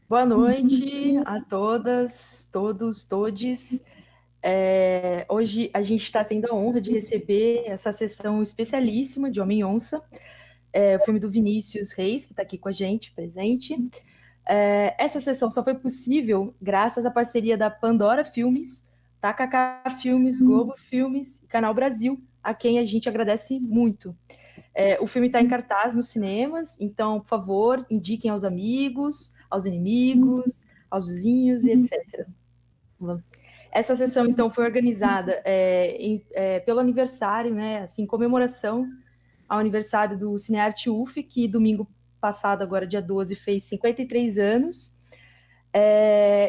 Boa noite a todas, todos, todes. Hoje a gente está tendo a honra de receber essa sessão especialíssima de Homem-Onça, o filme do Vinícius Reis, que está aqui com a gente, presente. Essa sessão só foi possível graças à parceria da Pandora Filmes, Takaká Filmes, Globo Filmes e Canal Brasil, a quem a gente agradece muito. O filme está em cartaz nos cinemas, então, por favor, indiquem aos amigos, aos inimigos, aos vizinhos e etc. Essa sessão, então, foi organizada pelo aniversário, né, assim, em comemoração ao aniversário do Cinearte UF, que domingo passado, agora dia 12, fez 53 anos.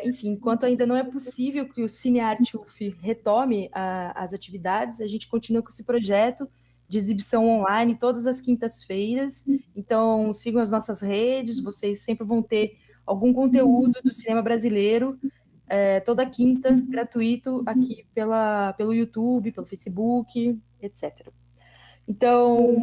Enfim, enquanto ainda não é possível que o Cinearte UF retome as atividades, a gente continua com esse projeto de exibição online todas as quintas-feiras. Então, sigam as nossas redes, vocês sempre vão ter algum conteúdo do cinema brasileiro, toda quinta, gratuito, aqui pelo YouTube, pelo Facebook, etc. Então,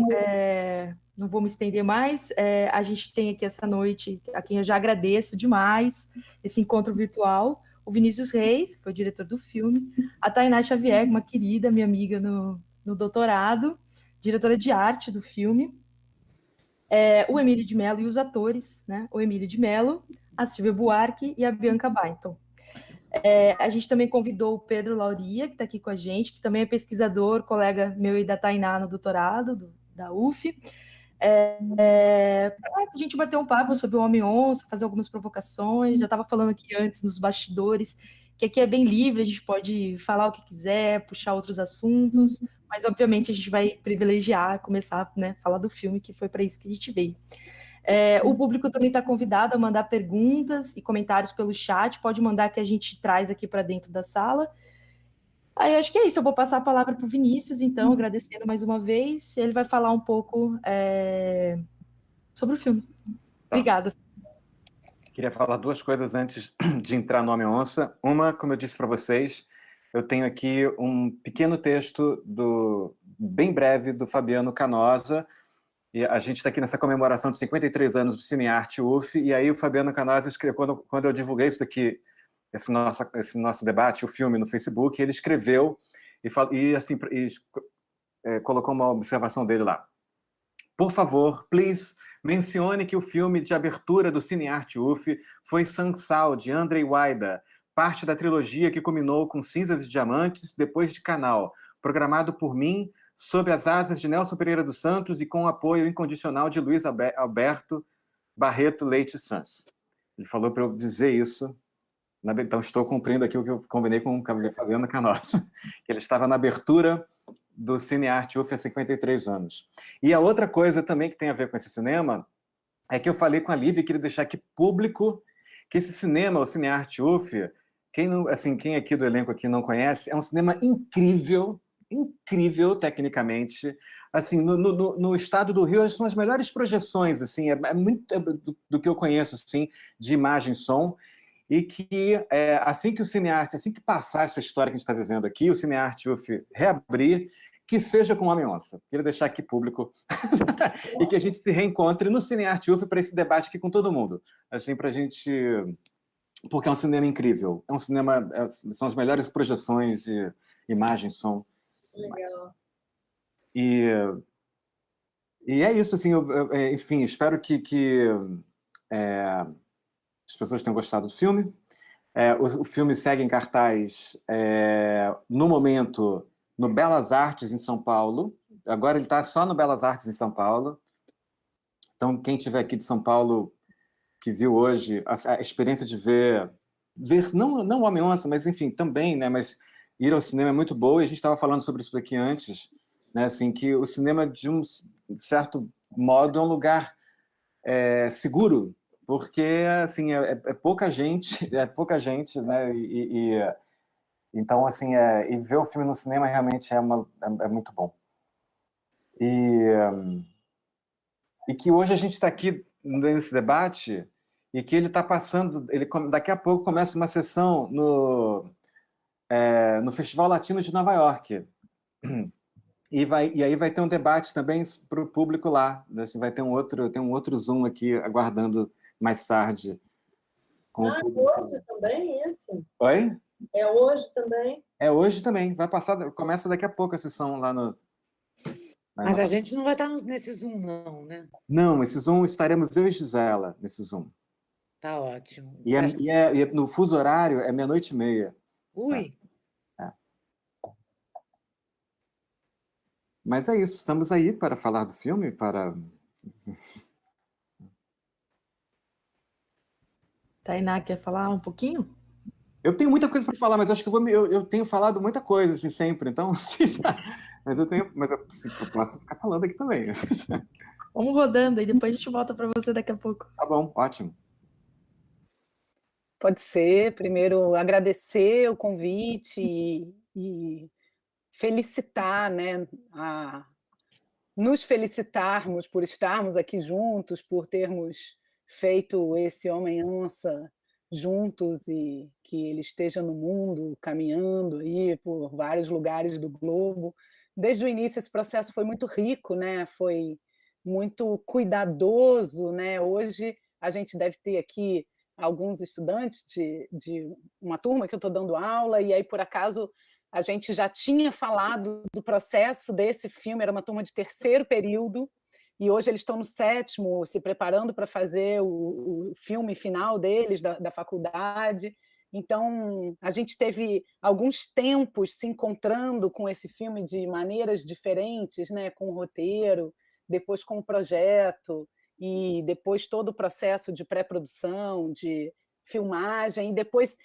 não vou me estender mais. A gente tem aqui essa noite, a quem eu já agradeço demais, esse encontro virtual, o Vinícius Reis, que foi o diretor do filme, a Tainá Xavier, uma querida, minha amiga no doutorado, diretora de arte do filme, o Emílio de Mello e os atores, né? O Emílio de Mello, a Silvia Buarque e a Bianca Bainton. A gente também convidou o Pedro Lauria, que está aqui com a gente, que também é pesquisador, colega meu e da Tainá no doutorado, da UF, para a gente bater um papo sobre o Homem-Onça, fazer algumas provocações. Já estava falando aqui antes, nos bastidores, que aqui é bem livre, a gente pode falar o que quiser, puxar outros assuntos, mas obviamente a gente vai privilegiar, começar, né, falar do filme, que foi para isso que a gente veio. O público também está convidado a mandar perguntas e comentários pelo chat, pode mandar que a gente traz aqui para dentro da sala. Aí eu acho que é isso, eu vou passar a palavra para o Vinícius, então, agradecendo mais uma vez, ele vai falar um pouco sobre o filme. Tá. Obrigada. Queria falar duas coisas antes de entrar no Homem-Onça. Uma, como eu disse para vocês, eu tenho aqui um pequeno texto bem breve do Fabiano Canosa, e a gente está aqui nessa comemoração de 53 anos do Cinearte UF, e aí o Fabiano Canosa escreveu, quando eu divulguei isso aqui, esse nosso debate, o filme no Facebook, ele escreveu colocou uma observação dele lá. Por favor, please, mencione que o filme de abertura do Cinearte UF foi Sansal, de Andrei Wajda, parte da trilogia que culminou com Cinzas e Diamantes, depois de Canal, programado por mim, sob as asas de Nelson Pereira dos Santos e com o apoio incondicional de Luiz Alberto Barreto Leite Sanz. Ele falou para eu dizer isso, então estou cumprindo aqui o que eu combinei com o Fabiano Canossa, que ele estava na abertura do Cinearte UF há 53 anos. E a outra coisa também que tem a ver com esse cinema é que eu falei com a Lívia e queria deixar aqui público que esse cinema, o Cinearte UF, quem aqui do elenco aqui não conhece, é um cinema incrível, incrível tecnicamente. Assim, no estado do Rio, são as melhores projeções, assim, muito do que eu conheço, assim, de imagem e som. E que assim que passar essa história que a gente está vivendo aqui, o Cinearte UF reabrir, que seja com Homem-Onça. Queria deixar aqui público e que a gente se reencontre no Cinearte UF para esse debate aqui com todo mundo. Assim, para a gente... Porque é um cinema incrível. É um cinema... são as melhores projeções de imagem, som. Legal. E é isso, assim, enfim, espero que as pessoas tenham gostado do filme. O filme segue em cartaz, no momento, no Belas Artes, em São Paulo. Agora ele está só no Belas Artes, em São Paulo. Então, quem estiver aqui de São Paulo, que viu hoje, a experiência de ver não o Homem-Onça, mas, enfim, também, né, mas ir ao cinema é muito boa, e a gente estava falando sobre isso aqui antes, né, assim, que o cinema, de um certo modo, é um lugar seguro, porque assim é pouca gente, né? Então assim e ver o filme no cinema realmente é muito bom. E que hoje a gente está aqui nesse debate e que ele está passando, daqui a pouco começa uma sessão no Festival Latino de Nova York. E aí vai ter um debate também para o público lá. Assim, tem um outro Zoom aqui aguardando mais tarde com Ah, o público. hoje também esse? Oi? É hoje também? É hoje também. Vai passar, começa daqui a pouco a sessão lá no... Mas a gente não vai estar nesse Zoom, não, né? Não, esse Zoom estaremos eu e Gisela, nesse Zoom. Tá ótimo. E no fuso horário é 00:30. Ui! É. Mas é isso, estamos aí para falar do filme, para... Tainá, quer falar um pouquinho? Eu tenho muita coisa para falar, mas eu acho que eu tenho falado muita coisa, assim, sempre, então... mas eu posso ficar falando aqui também. Vamos rodando, e depois a gente volta para você daqui a pouco. Tá bom, ótimo. Pode ser. Primeiro, agradecer o convite e felicitar, né, nos felicitarmos por estarmos aqui juntos, por termos feito esse Homem-Onça juntos e que ele esteja no mundo, caminhando aí por vários lugares do globo. Desde o início, esse processo foi muito rico, né? Foi muito cuidadoso, né? Hoje a gente deve ter aqui alguns estudantes de uma turma que eu estou dando aula, e aí, por acaso, a gente já tinha falado do processo desse filme, era uma turma de 3º período, e hoje eles estão no 7º, se preparando para fazer o filme final deles, da faculdade. Então, a gente teve alguns tempos se encontrando com esse filme de maneiras diferentes, né? Com o roteiro, depois com o projeto, e depois todo o processo de pré-produção, de filmagem, e depois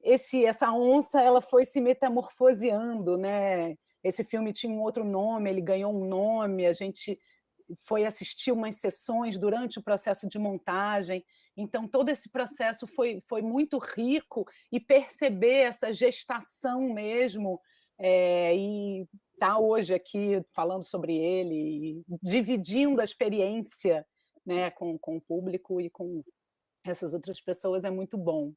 essa onça ela foi se metamorfoseando, né? Esse filme tinha um outro nome, ele ganhou um nome, a gente foi assistir umas sessões durante o processo de montagem, então todo esse processo foi muito rico, e perceber essa gestação mesmo, e estar hoje aqui falando sobre ele, e dividindo a experiência, né, com o público e com essas outras pessoas é muito bom.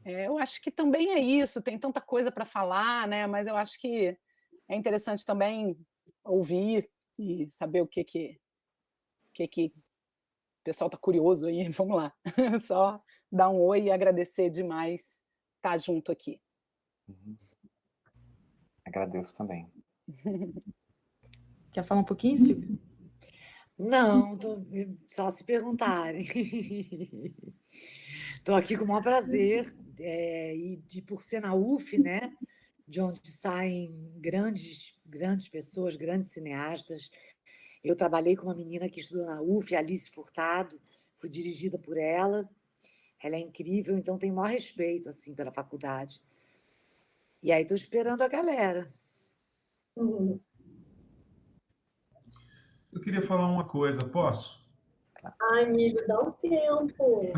Eu acho que também é isso, tem tanta coisa para falar, né, mas eu acho que é interessante também ouvir e saber o que o pessoal está curioso aí. Vamos lá, só dar um oi e agradecer demais estar junto aqui. Agradeço também. Quer falar um pouquinho, Silvia? Não, só se perguntarem. Estou aqui com o maior prazer, e por ser na UF, né, de onde saem grandes pessoas, grandes cineastas. Eu trabalhei com uma menina que estudou na UF, Alice Furtado, fui dirigida por ela. Ela é incrível, então tenho o maior respeito assim, pela faculdade. E aí estou esperando a galera. Eu queria falar uma coisa, posso? Ai, amigo, dá um tempo.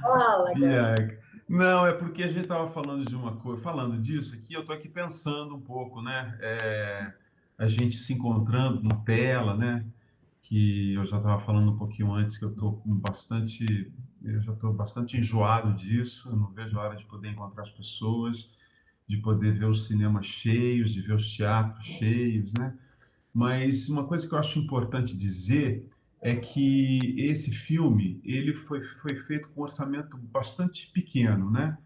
Fala, cara. Não, é porque a gente estava falando de uma coisa, falando disso aqui, eu estou aqui pensando um pouco, né? A gente se encontrando na tela, né? Que eu já estava falando um pouquinho antes que eu já estou bastante enjoado disso, eu não vejo a hora de poder encontrar as pessoas, de poder ver os cinemas cheios, de ver os teatros cheios, né? Mas uma coisa que eu acho importante dizer é que esse filme ele foi feito com um orçamento bastante pequeno, né?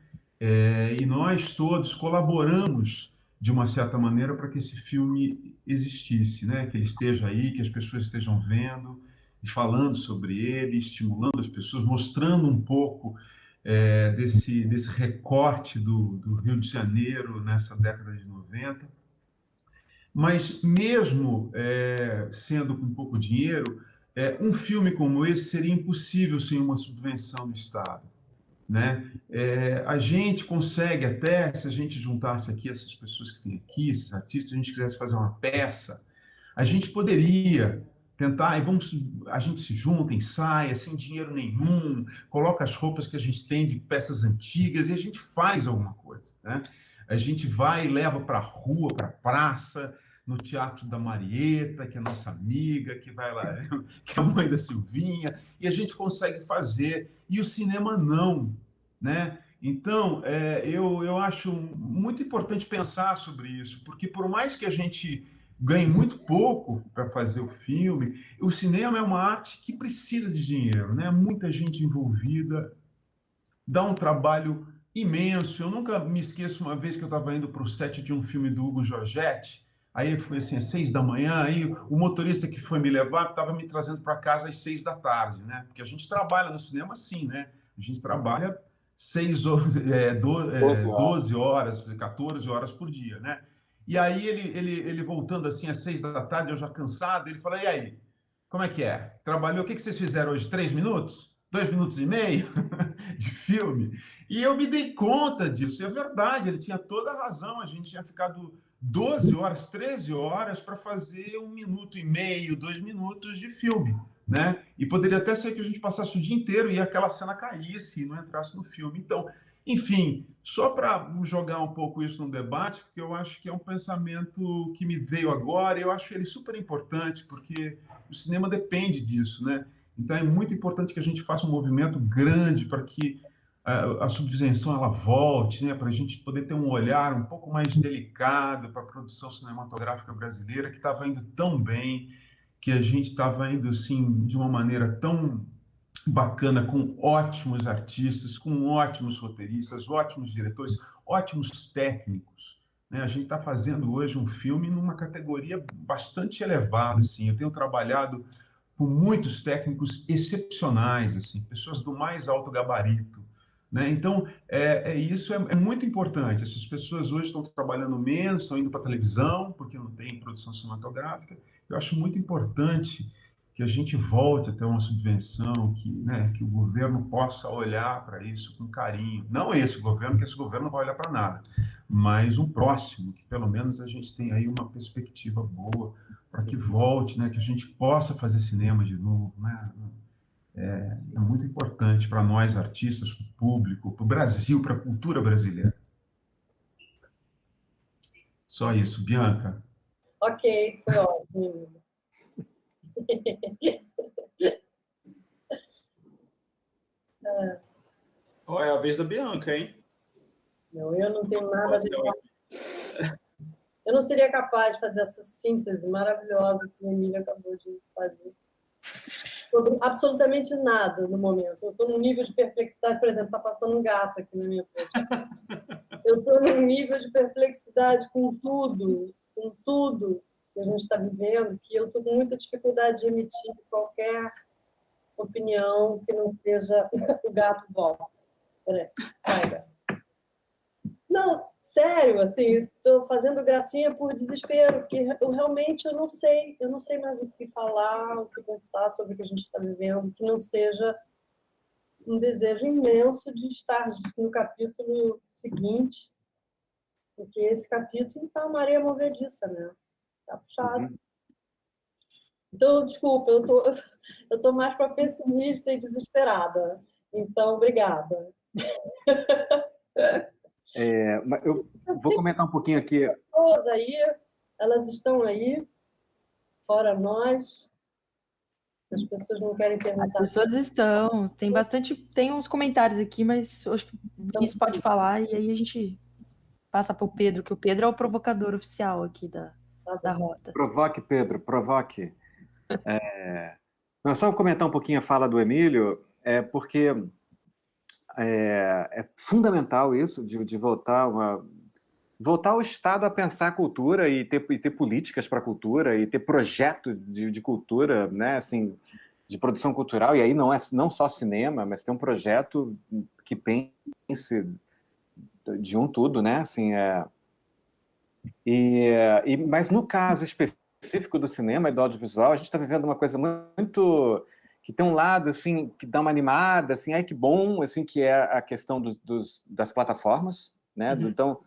E nós todos colaboramos de uma certa maneira para que esse filme existisse, né? Que ele esteja aí, que as pessoas estejam vendo e falando sobre ele, estimulando as pessoas, mostrando um pouco desse recorte do Rio de Janeiro nessa década de 90. Mas mesmo sendo com pouco dinheiro, um filme como esse seria impossível sem uma subvenção do Estado, né? A gente consegue até, se a gente juntasse aqui essas pessoas que tem aqui, esses artistas, se a gente quisesse fazer uma peça, a gente poderia tentar, a gente se junta, ensaia, sem dinheiro nenhum, coloca as roupas que a gente tem de peças antigas e a gente faz alguma coisa, né? A gente vai e leva para a rua, para a praça, no Teatro da Marieta, que é nossa amiga, que vai lá, que é a mãe da Silvinha, e a gente consegue fazer. E o cinema não, né? Então, eu acho muito importante pensar sobre isso, porque por mais que a gente ganhe muito pouco para fazer o filme. O cinema é uma arte que precisa de dinheiro, né? Muita gente envolvida, dá um trabalho imenso. Eu nunca me esqueço uma vez que eu estava indo para o set de um filme do Hugo Giorgetti, aí foi assim, às 6 da manhã, aí o motorista que foi me levar estava me trazendo para casa às 6 da tarde, né? Porque a gente trabalha no cinema assim, né? A gente trabalha 12 horas, 14 horas por dia, né? E aí ele voltando assim às 6 da tarde, eu já cansado, ele falou, e aí, como é que é? Trabalhou, o que vocês fizeram hoje? 3 minutos? 2 minutos e meio de filme? E eu me dei conta disso, e é verdade, ele tinha toda a razão, a gente tinha ficado 12 horas, 13 horas para fazer 1 minuto e meio, 2 minutos de filme, né? E poderia até ser que a gente passasse o dia inteiro e aquela cena caísse e não entrasse no filme. Então, enfim, só para jogar um pouco isso no debate, porque eu acho que é um pensamento que me veio agora, e eu acho ele super importante, porque o cinema depende disso, né? Então é muito importante que a gente faça um movimento grande para que a subvenção ela volte, né? Para a gente poder ter um olhar um pouco mais delicado para a produção cinematográfica brasileira, que estava indo tão bem, que a gente estava indo assim de uma maneira tão bacana, com ótimos artistas, com ótimos roteiristas, ótimos diretores, ótimos técnicos, né? A gente está fazendo hoje um filme numa categoria bastante elevada, assim. Eu tenho trabalhado com muitos técnicos excepcionais, assim, pessoas do mais alto gabarito, né? Então, isso é muito importante. Essas pessoas hoje estão trabalhando menos, estão indo para a televisão, porque não tem produção cinematográfica. Eu acho muito importante que a gente volte a ter uma subvenção, que, né, que o governo possa olhar para isso com carinho. Não esse governo, que esse governo não vai olhar para nada, mas um próximo, que pelo menos a gente tem aí uma perspectiva boa para que volte, né, que a gente possa fazer cinema de novo, né? É muito importante para nós, artistas, para o público, para o Brasil, para a cultura brasileira. Só isso. Bianca. Ok, foi ótimo. É a vez da Bianca, hein? Não, eu não tenho nada a dizer. Eu não seria capaz de fazer essa síntese maravilhosa que a Emília acabou de fazer. Sobre absolutamente nada no momento. Eu estou num nível de perplexidade, por exemplo, está passando um gato aqui na minha frente. Eu estou num nível de perplexidade com tudo que a gente está vivendo, que eu estou com muita dificuldade de emitir qualquer opinião que não seja o gato volta. Peraí, vai, gato. Não, sério, assim, estou fazendo gracinha por desespero, porque eu realmente eu não sei mais o que falar, o que pensar sobre o que a gente está vivendo, que não seja um desejo imenso de estar no capítulo seguinte, porque esse capítulo está uma areia movediça, né? Está puxado. Uhum. Então, desculpa, eu tô mais para pessimista e desesperada. Então, obrigada. Eu vou comentar um pouquinho aqui. As pessoas aí, elas estão aí, fora nós. As pessoas não querem perguntar. As pessoas estão. Tem uns comentários aqui, mas acho que o Vinícius pode falar e aí a gente passa para o Pedro, que o Pedro é o provocador oficial aqui da rota. Provoque, Pedro, provoque. Só comentar um pouquinho a fala do Emílio, porque é fundamental isso, de voltar o Estado a pensar a cultura e ter políticas para a cultura e ter projetos de cultura, né, assim, de produção cultural, e aí não só cinema, mas ter um projeto que pense de um tudo, né, assim, mas no caso específico do cinema e do audiovisual, a gente está vivendo uma coisa muito que tem um lado assim que dá uma animada, assim, ai que bom, assim, que é a questão das plataformas, né? Então,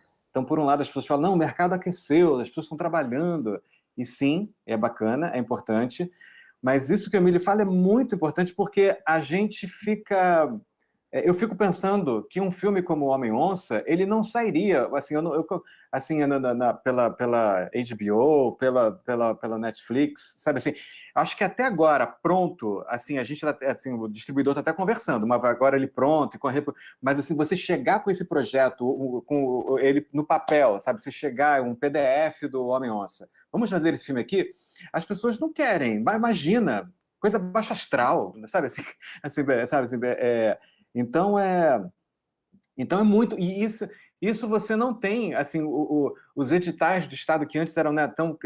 por um lado as pessoas falam, não, o mercado aqueceu, as pessoas estão trabalhando, e sim, é bacana, é importante, mas isso que o Emílio fala é muito importante porque a gente fica eu fico pensando que um filme como Homem-Onça, ele não sairia, assim, assim pela HBO, pela Netflix, sabe assim, acho que até agora, pronto, assim, a gente, assim, o distribuidor está até conversando, mas agora ele pronto, mas assim, você chegar com esse projeto, com ele no papel, sabe, você chegar um PDF do Homem-Onça, vamos fazer esse filme aqui, as pessoas não querem, mas imagina, coisa baixo astral, sabe assim, sabe assim, então é muito, e isso você não tem, assim, os editais do Estado que antes eram, né, tão,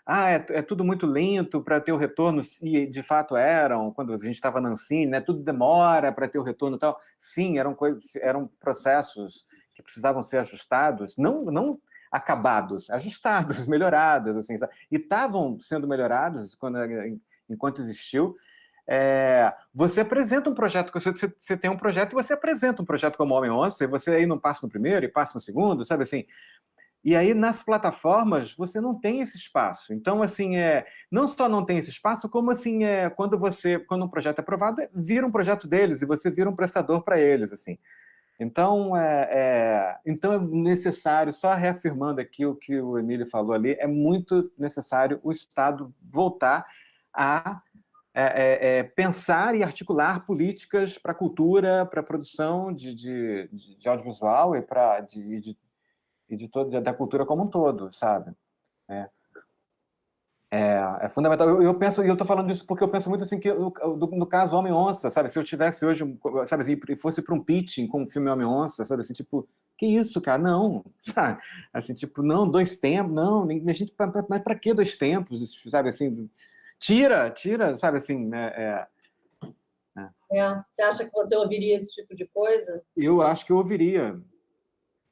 é tudo muito lento para ter o retorno, e de fato eram, quando a gente estava na Ancine, né, tudo demora para ter o retorno e tal, sim, eram processos que precisavam ser ajustados, não acabados, ajustados, melhorados, assim, sabe? E estavam sendo melhorados enquanto existiu. Você apresenta um projeto, você tem um projeto e você apresenta um projeto como Homem-Onça, e você aí não passa no primeiro e passa no segundo, sabe assim? E aí nas plataformas você não tem esse espaço. Então, assim, não só não tem esse espaço, como assim, quando um projeto é aprovado, vira um projeto deles e você vira um prestador para eles, assim. Então, então é necessário, só reafirmando aqui o que o Emílio falou ali, é muito necessário o Estado voltar a pensar e articular políticas para a cultura, para a produção de audiovisual e de toda da cultura como um todo, sabe? É fundamental. Eu penso, e eu estou falando isso porque eu penso muito assim que no caso Homem-Onça, sabe? Se eu tivesse hoje, sabe assim, e fosse para um pitching com o filme Homem-Onça, sabe assim, tipo, que isso, cara? Não, sabe? Assim, tipo, não, 2 tempos, não, a gente, mas para que 2 tempos, sabe assim? Tira, sabe assim, né? Você acha que você ouviria esse tipo de coisa? Eu acho que eu ouviria,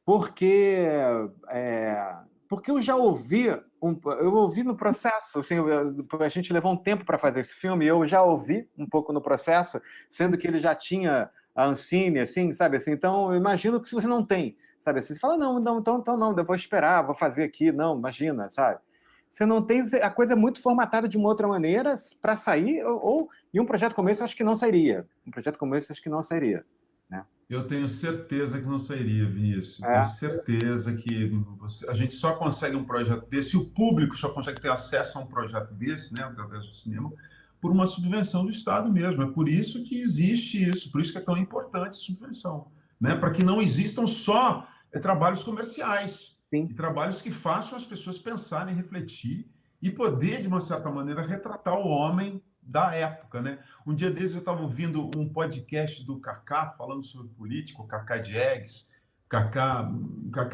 porque eu já ouvi, eu ouvi no processo, assim, a gente levou um tempo para fazer esse filme, e eu já ouvi um pouco no processo, sendo que ele já tinha a Ancine, assim, sabe assim, então eu imagino que se você não tem, sabe assim, você fala, não, então não, eu vou esperar, vou fazer aqui, não, imagina, sabe? Você não tem, a coisa é muito formatada de uma outra maneira para sair, e um projeto como esse eu acho que não sairia, né? Eu tenho certeza que não sairia, Vinícius. Eu tenho certeza que a gente só consegue um projeto desse, e o público só consegue ter acesso a um projeto desse, né, através do cinema, por uma subvenção do Estado mesmo. É por isso que existe isso, por isso que é tão importante a subvenção, né, para que não existam só trabalhos comerciais, Sim. E trabalhos que façam as pessoas pensarem, refletir e poder, de uma certa maneira, retratar o homem da época, né? Um dia desses eu estava ouvindo um podcast do Kaká falando sobre política, o Kaká Diegues. Kaká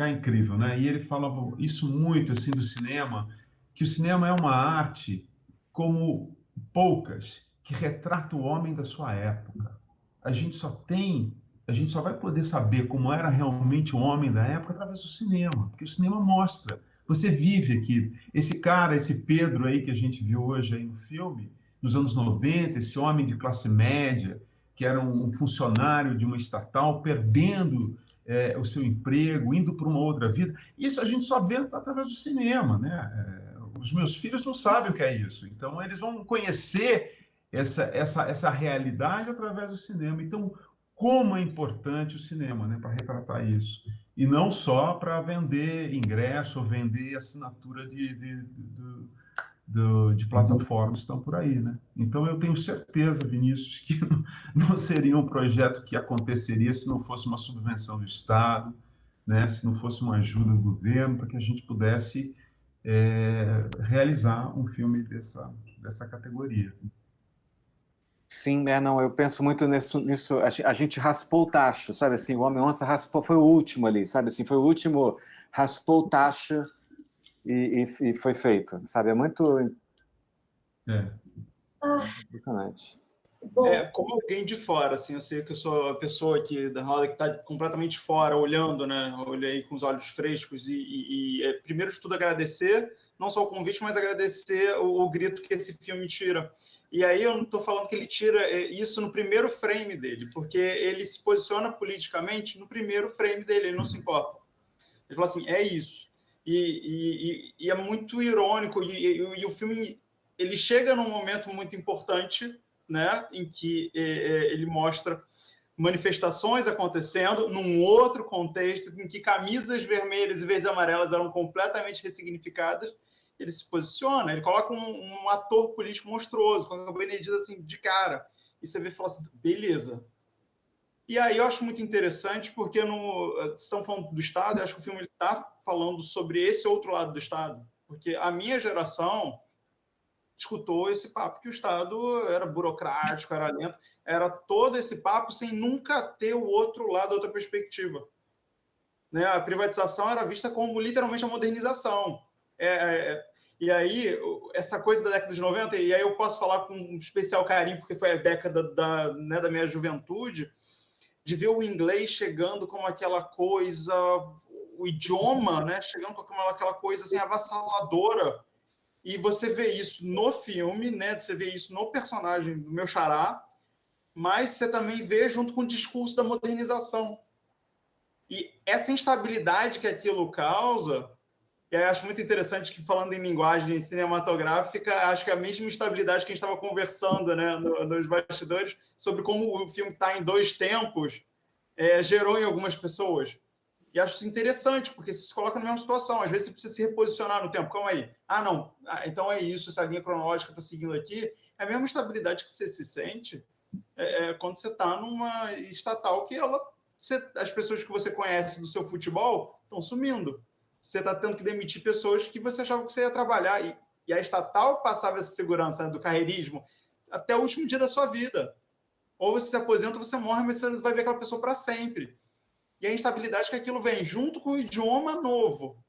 é incrível, né? E ele falava isso muito assim do cinema, que o cinema é uma arte como poucas, que retrata o homem da sua época. A gente só vai poder saber como era realmente o homem da época através do cinema, porque o cinema mostra. Você vive aqui. Esse cara, esse Pedro aí que a gente viu hoje aí no filme, nos anos 90, esse homem de classe média, que era um funcionário de uma estatal, perdendo o seu emprego, indo para uma outra vida. Isso a gente só vê através do cinema, né? Os meus filhos não sabem o que é isso, então eles vão conhecer essa realidade através do cinema. Então, como é importante o cinema, né, para retratar isso. E não só para vender ingresso ou vender assinatura de plataformas que estão por aí, né? Então, eu tenho certeza, Vinícius, que não seria um projeto que aconteceria se não fosse uma subvenção do Estado, né? Se não fosse uma ajuda do governo, para que a gente pudesse realizar um filme dessa categoria. Sim, não, eu penso muito nisso, a gente raspou o tacho, sabe assim, o Homem-Onça raspou, foi o último ali, sabe assim, foi o último, raspou o tacho e foi feito, sabe, é muito impressionante. Como alguém de fora, assim, eu sei que eu sou a pessoa aqui da roda que está completamente fora, olhando, né? Olhei com os olhos frescos primeiro de tudo agradecer, não só o convite, mas agradecer o grito que esse filme tira. E aí eu não estou falando que ele tira isso no primeiro frame dele, porque ele se posiciona politicamente no primeiro frame dele, ele não se importa. Ele fala assim, é isso. E é muito irônico, e o filme ele chega num momento muito importante, né, em que ele mostra manifestações acontecendo num outro contexto em que camisas vermelhas e verdes e amarelas eram completamente ressignificadas. Ele se posiciona, ele coloca um ator político monstruoso, coloca o Benedito assim de cara, e você vê e fala assim, beleza. E aí eu acho muito interessante, porque estão falando do Estado, eu acho que o filme está falando sobre esse outro lado do Estado, porque a minha geração escutou esse papo que o Estado era burocrático, era lento, era todo esse papo sem nunca ter o outro lado, outra perspectiva. Né? A privatização era vista como literalmente a modernização. E aí, essa coisa da década de 90, e aí eu posso falar com um especial carinho, porque foi a década da minha juventude, de ver o inglês chegando como aquela coisa, o idioma, né, chegando com aquela coisa assim, avassaladora. E você vê isso no filme, né, você vê isso no personagem do meu xará, mas você também vê junto com o discurso da modernização. E essa instabilidade que aquilo causa, e aí eu acho muito interessante que, falando em linguagem cinematográfica, acho que a mesma instabilidade que a gente estava conversando, né, nos bastidores, sobre como o filme está em dois tempos, gerou em algumas pessoas. E acho isso interessante, porque você se coloca na mesma situação. Às vezes você precisa se reposicionar no tempo. Calma aí. Ah, não. Então é isso, essa linha cronológica está seguindo aqui. É a mesma estabilidade que você se sente quando você está numa estatal que as pessoas que você conhece do seu futebol estão sumindo. Você está tendo que demitir pessoas que você achava que você ia trabalhar. E a estatal passava essa segurança, né, do carreirismo até o último dia da sua vida. Ou você se aposenta ou você morre, mas você vai ver aquela pessoa para sempre. E a instabilidade que aquilo vem junto com o idioma novo.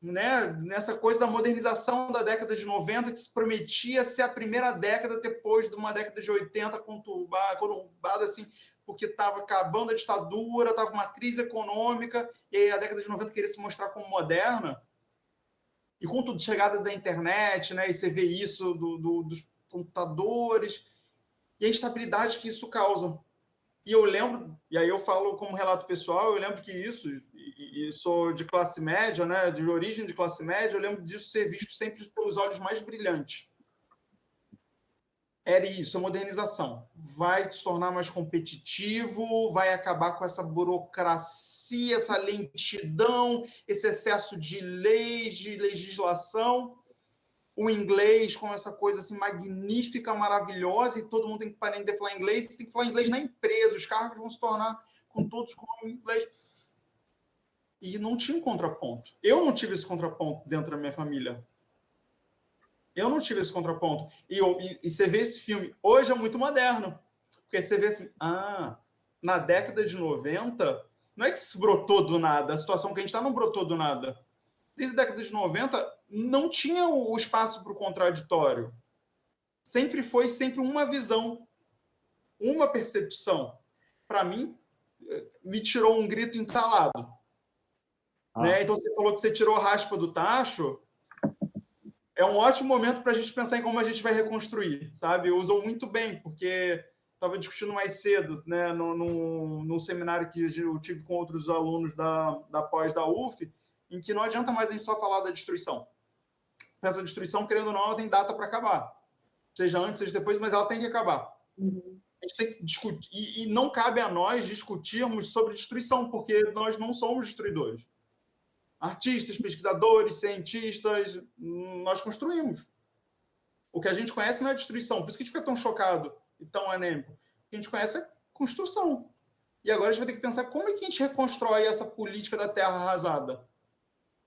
Né? Nessa coisa da modernização da década de 90, que se prometia ser a primeira década depois de uma década de 80 conturbada assim, porque estava acabando a ditadura, estava uma crise econômica, e aí a década de 90 queria se mostrar como moderna. E com tudo, chegada da internet, né? E você vê isso dos computadores, e a instabilidade que isso causa. E eu lembro, e aí eu falo como relato pessoal, eu lembro que isso, e sou de classe média, né, de origem de classe média, eu lembro disso ser visto sempre pelos olhos mais brilhantes. Era isso, a modernização. Vai se tornar mais competitivo, vai acabar com essa burocracia, essa lentidão, esse excesso de leis, de legislação. O inglês com essa coisa assim magnífica, maravilhosa, e todo mundo tem que parar de falar inglês, você tem que falar inglês na empresa, os cargos vão se tornar com todos com inglês. E não tinha um contraponto. Eu não tive esse contraponto dentro da minha família. Eu não tive esse contraponto. E você vê esse filme, hoje é muito moderno, porque você vê assim, na década de 90, não é que isso brotou do nada, a situação que a gente está não brotou do nada. Desde a década de 90, não tinha o espaço para o contraditório. Sempre foi uma visão, uma percepção. Para mim, me tirou um grito entalado. Né? Então, você falou que você tirou a raspa do tacho. É um ótimo momento para a gente pensar em como a gente vai reconstruir, sabe? Usou muito bem, porque estava discutindo mais cedo, né, num seminário que eu tive com outros alunos da pós da UF, em que não adianta mais a gente só falar da destruição. Essa destruição, querendo ou não, ela tem data para acabar. Seja antes, seja depois, mas ela tem que acabar. Uhum. A gente tem que discutir, e não cabe a nós discutirmos sobre destruição, porque nós não somos destruidores. Artistas, pesquisadores, cientistas, nós construímos. O que a gente conhece não é destruição, por isso que a gente fica tão chocado e tão anêmico. O que a gente conhece é construção. E agora a gente vai ter que pensar como é que a gente reconstrói essa política da terra arrasada.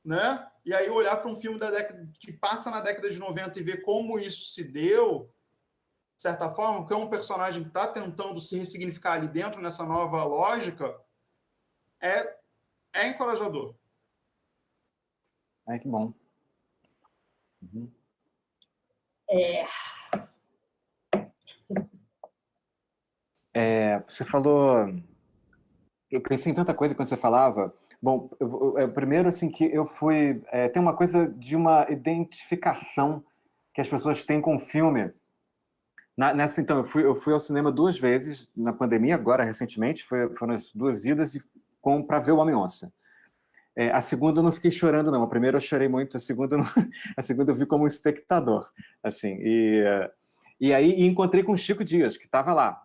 Né? E aí olhar para um filme que passa na década de 90 e ver como isso se deu, de certa forma, que é um personagem que está tentando se ressignificar ali dentro, nessa nova lógica, é encorajador. Que bom. Uhum. Você falou... Eu pensei em tanta coisa quando você falava. Bom, primeiro, assim, que eu fui... tem uma coisa de uma identificação que as pessoas têm com o filme. Então, eu fui ao cinema 2 vezes na pandemia, agora, recentemente, foram as 2 idas para ver o Homem-Onça. A segunda eu não fiquei chorando, não. A primeira eu chorei muito, a segunda eu vi como um espectador. Assim, e aí encontrei com o Chico Dias, que estava lá.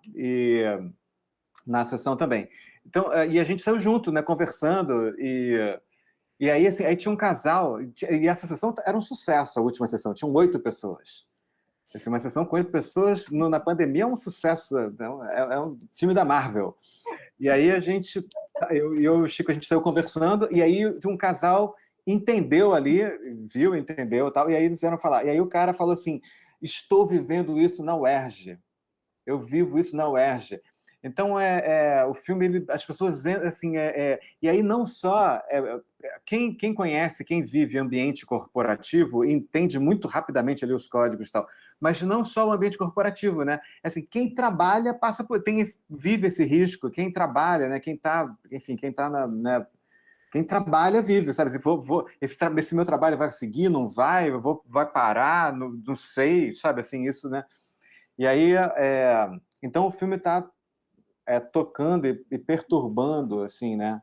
na sessão também. Então, e a gente saiu junto, né, conversando, e aí, assim, aí tinha um casal, e essa sessão era um sucesso, a última sessão, tinham 8 pessoas. Assim, uma sessão com 8 pessoas na pandemia é um sucesso, é um filme da Marvel. E aí eu e o Chico, a gente saiu conversando, e aí um casal entendeu ali, viu, entendeu, tal, e aí eles vieram falar. E aí o cara falou assim, estou vivendo isso na UERJ. Eu vivo isso na UERJ. Então, o filme, as pessoas, assim, e aí não só, quem conhece, quem vive ambiente corporativo, entende muito rapidamente ali os códigos e tal, mas não só o ambiente corporativo, né? Assim, quem trabalha vive esse risco, quem trabalha, né? Quem está né? Quem trabalha vive, sabe? Esse meu trabalho vai seguir, não vai? Vai parar? Não sei, sabe? Assim, isso, né? E aí, então o filme está tocando e perturbando, assim, né?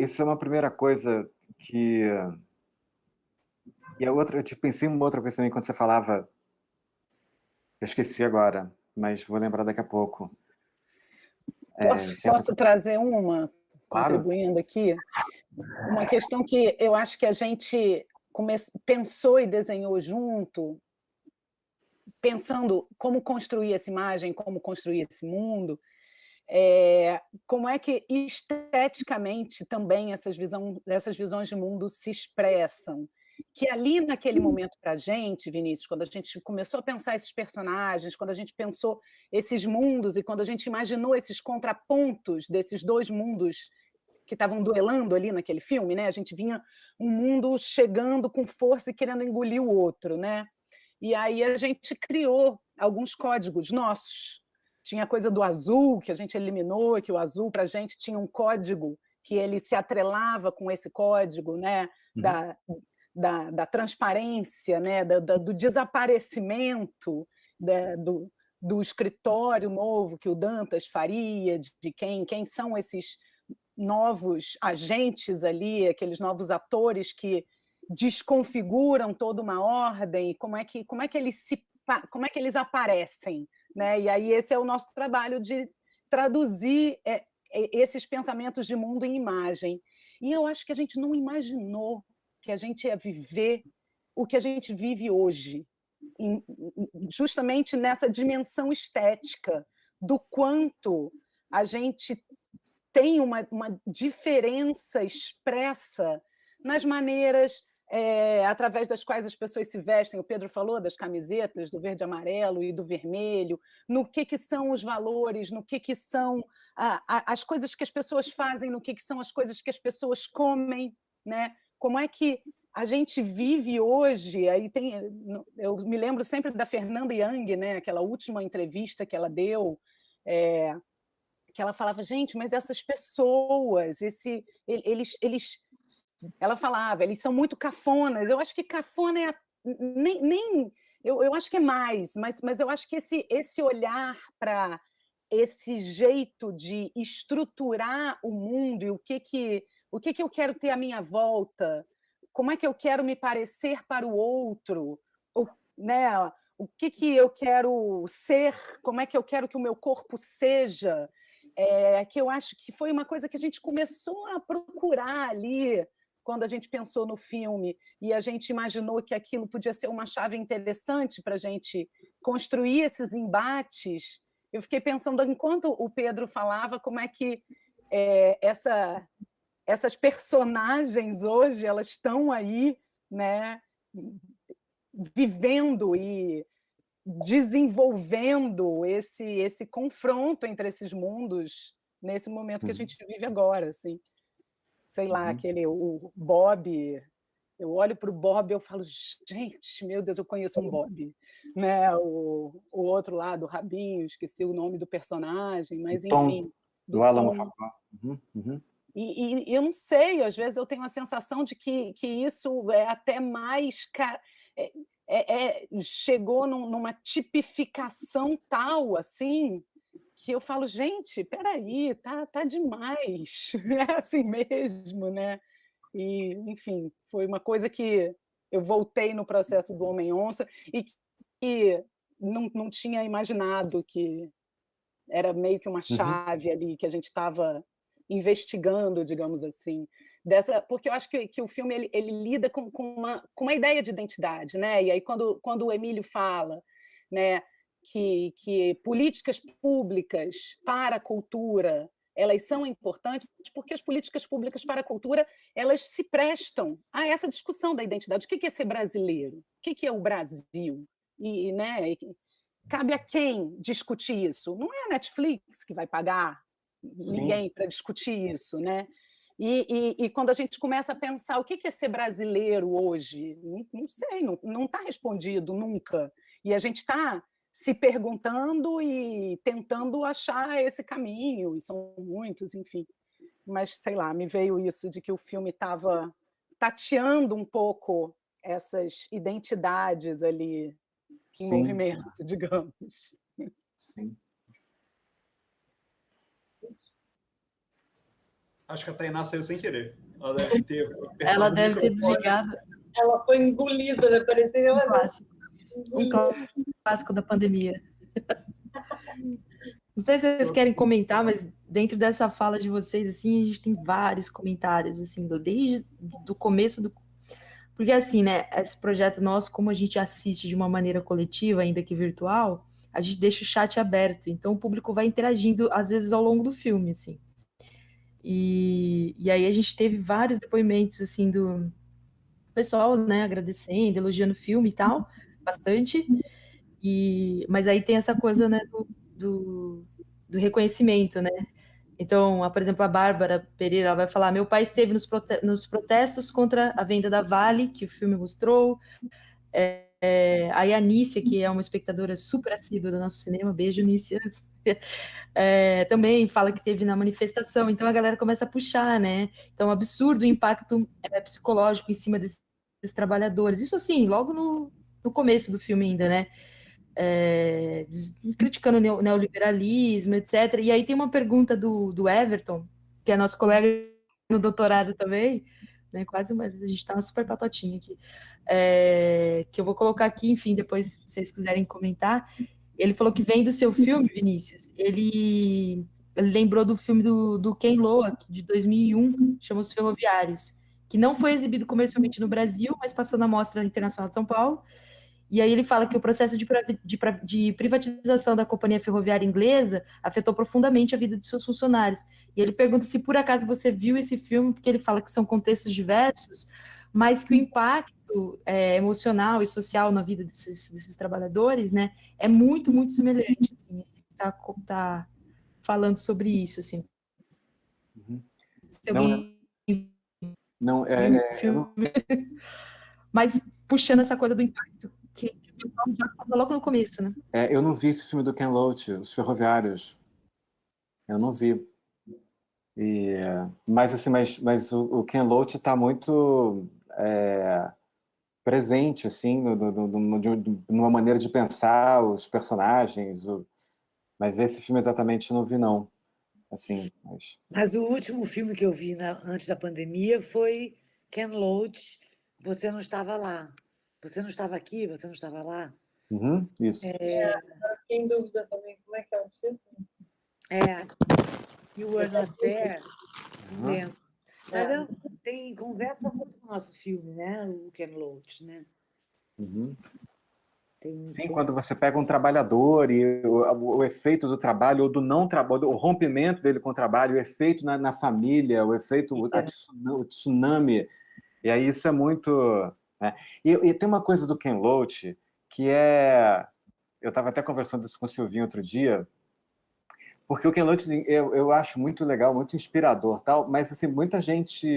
Isso é uma primeira coisa que... E a outra, eu pensei em uma outra coisa também, quando você falava... Eu esqueci agora, mas vou lembrar daqui a pouco. Posso trazer uma, Claro. contribuindo aqui? Uma questão que eu acho que a gente pensou e desenhou junto, pensando como construir essa imagem, como construir esse mundo, como é que esteticamente também essas visões de mundo se expressam. Que ali naquele momento para a gente, Vinícius, quando a gente começou a pensar esses personagens, quando a gente pensou esses mundos e quando a gente imaginou esses contrapontos desses dois mundos que estavam duelando ali naquele filme, né? A gente vinha um mundo chegando com força e querendo engolir o outro, né? E aí a gente criou alguns códigos nossos. Tinha a coisa do azul, que a gente eliminou, que o azul, para a gente, tinha um código que ele se atrelava com esse código, né? Da transparência, né? Do desaparecimento do escritório novo que o Dantas faria, de quem são esses novos agentes ali, aqueles novos atores que desconfiguram toda uma ordem, como é que eles aparecem, né? E aí esse é o nosso trabalho de traduzir esses pensamentos de mundo em imagem. E eu acho que a gente não imaginou que a gente ia viver o que a gente vive hoje, justamente nessa dimensão estética, do quanto a gente tem uma diferença expressa nas maneiras através das quais as pessoas se vestem. O Pedro falou das camisetas, do verde e amarelo e do vermelho, no que são os valores, no que são as coisas que as pessoas fazem, no que são as coisas que as pessoas comem, né? Como é que a gente vive hoje? Aí eu me lembro sempre da Fernanda Young, né? Aquela última entrevista que ela deu, que ela falava, gente, mas essas pessoas, ela falava, eles são muito cafonas. Eu acho que cafona eu acho que é mais, mas eu acho que esse olhar para esse jeito de estruturar o mundo e o que eu quero ter à minha volta, como é que eu quero me parecer para o outro, né? O que eu quero ser, como é que eu quero que o meu corpo seja, que eu acho que foi uma coisa que a gente começou a procurar ali quando a gente pensou no filme e a gente imaginou que aquilo podia ser uma chave interessante para a gente construir esses embates. Eu fiquei pensando, enquanto o Pedro falava, como é que essas personagens hoje elas estão aí, né, vivendo e desenvolvendo esse confronto entre esses mundos nesse momento que a gente vive agora, assim. Sei lá, o Bob, eu olho para o Bob e eu falo, gente, meu Deus, eu conheço um Bob, né? O outro lá do Rabinho, esqueci o nome do personagem, mas enfim, do Alan Tom. E eu não sei, às vezes eu tenho a sensação de que isso é até mais chegou numa tipificação tal, assim, que eu falo, gente, peraí, tá demais, é assim mesmo, né? E, enfim, foi uma coisa que eu voltei no processo do Homem-Onça e que não tinha imaginado que era meio que uma chave ali que a gente estava investigando, digamos assim. Porque eu acho que o filme ele lida com uma ideia de identidade, né? E aí quando o Emílio fala, né, que políticas públicas para a cultura elas são importantes porque as políticas públicas para a cultura elas se prestam a essa discussão da identidade. O que é ser brasileiro? O que é o Brasil? Né, cabe a quem discutir isso? Não é a Netflix que vai pagar ninguém para discutir isso, né? E quando a gente começa a pensar o que é ser brasileiro hoje, não sei, não está respondido nunca. E a gente está se perguntando e tentando achar esse caminho, e são muitos, enfim. Mas, sei lá, me veio isso de que o filme estava tateando um pouco essas identidades ali em movimento, digamos. Sim. Acho que a Tainá saiu sem querer. Ela deve ter Ela deve ter desligado. Ela foi engolida, né? Parecia ela um clássico da pandemia. Não sei se vocês querem comentar, mas dentro dessa fala de vocês, assim, a gente tem vários comentários, assim, desde do começo do... Porque, assim, né, esse projeto nosso, como a gente assiste de uma maneira coletiva, ainda que virtual, a gente deixa o chat aberto, então o público vai interagindo, às vezes, ao longo do filme, assim. E aí a gente teve vários depoimentos, assim, do pessoal, né, agradecendo, elogiando o filme e tal, bastante. Mas aí tem essa coisa, né, do reconhecimento, né? Então, por exemplo, a Bárbara Pereira ela vai falar: meu pai esteve nos protestos contra a venda da Vale, que o filme mostrou. Aí a Nícia, que é uma espectadora super assídua do nosso cinema, beijo, Nícia, também fala que teve na manifestação. Então a galera começa a puxar, né? Então, absurdo o impacto psicológico em cima desses trabalhadores. Isso, assim, logo no começo do filme ainda, né? Criticando o neoliberalismo, etc. E aí tem uma pergunta do Everton, que é nosso colega no doutorado também, né? Quase a gente está uma super patotinha aqui, que eu vou colocar aqui, enfim, depois, se vocês quiserem comentar. Ele falou que vem do seu filme, Vinícius, ele lembrou do filme do Ken Loach, de 2001, chama Os Ferroviários, que não foi exibido comercialmente no Brasil, mas passou na Mostra Internacional de São Paulo. E aí ele fala que o processo de privatização da companhia ferroviária inglesa afetou profundamente a vida de seus funcionários. E ele pergunta se por acaso você viu esse filme, porque ele fala que são contextos diversos, mas que o impacto emocional e social na vida desses trabalhadores, né, é muito, muito semelhante. Assim, ele tá falando sobre isso, assim. Se alguém não filme, mas puxando essa coisa do impacto, que o pessoal já falou logo no começo, né? Eu não vi esse filme do Ken Loach, Os Ferroviários. Eu não vi. Mas assim, mas o Ken Loach está muito presente, assim, numa maneira de pensar os personagens. Mas esse filme exatamente eu não vi, não. Assim, mas o último filme que eu vi antes da pandemia foi Ken Loach, Você Não Estava Lá. Você não estava aqui, você não estava lá. Isso. Fiquei em dúvida também, como é que é o título? You Were Not There. Lembro. Mas conversa muito com o nosso filme, né? O Ken Loach, né? Sim, quando você pega um trabalhador e o efeito do trabalho ou do não trabalho, o rompimento dele com o trabalho, o efeito na família, o efeito, o tsunami, e aí isso é muito... Né? E tem uma coisa do Ken Loach que eu estava até conversando isso com o Silvinho outro dia, porque o Ken Loach eu acho muito legal, muito inspirador, tal, mas assim, muita gente...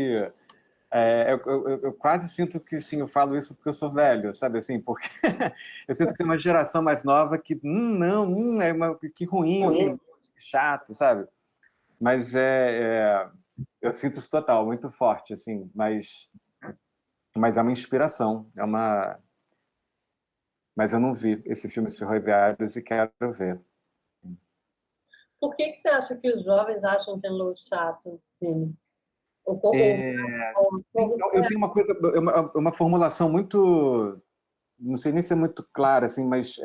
eu quase sinto que sim, eu falo isso porque eu sou velho, sabe assim? Porque eu sinto que tem uma geração mais nova que que ruim, assim, que chato, sabe? Mas eu sinto isso total, muito forte, assim, mas é uma inspiração, mas eu não vi esse filme Os Ferroviários e quero ver. Por que você acha que os jovens acham Ken Loach chato, Vini? Eu tenho uma formulação muito, não sei nem se é muito clara, assim, mas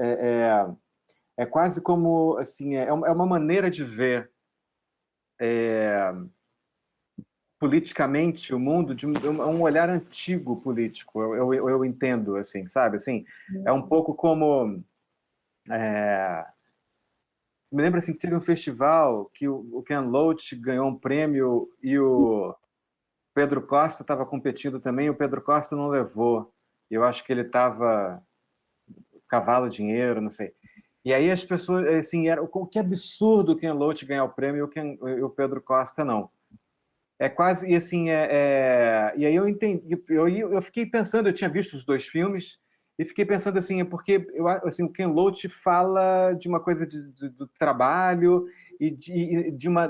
é quase como, assim, é uma maneira de ver politicamente o mundo de um olhar antigo político, eu entendo, assim, sabe? Assim, é um pouco como... me lembro assim, que teve um festival que o Ken Loach ganhou um prêmio e o Pedro Costa estava competindo também, o Pedro Costa não levou. Eu acho que ele estava cavalo dinheiro, não sei. E aí as pessoas, assim, que absurdo o Ken Loach ganhar o prêmio e o Pedro Costa não. É quase, e assim, e aí eu entendi, eu fiquei pensando, eu tinha visto os dois filmes, e fiquei pensando assim, porque assim, o Ken Loach fala de uma coisa do trabalho e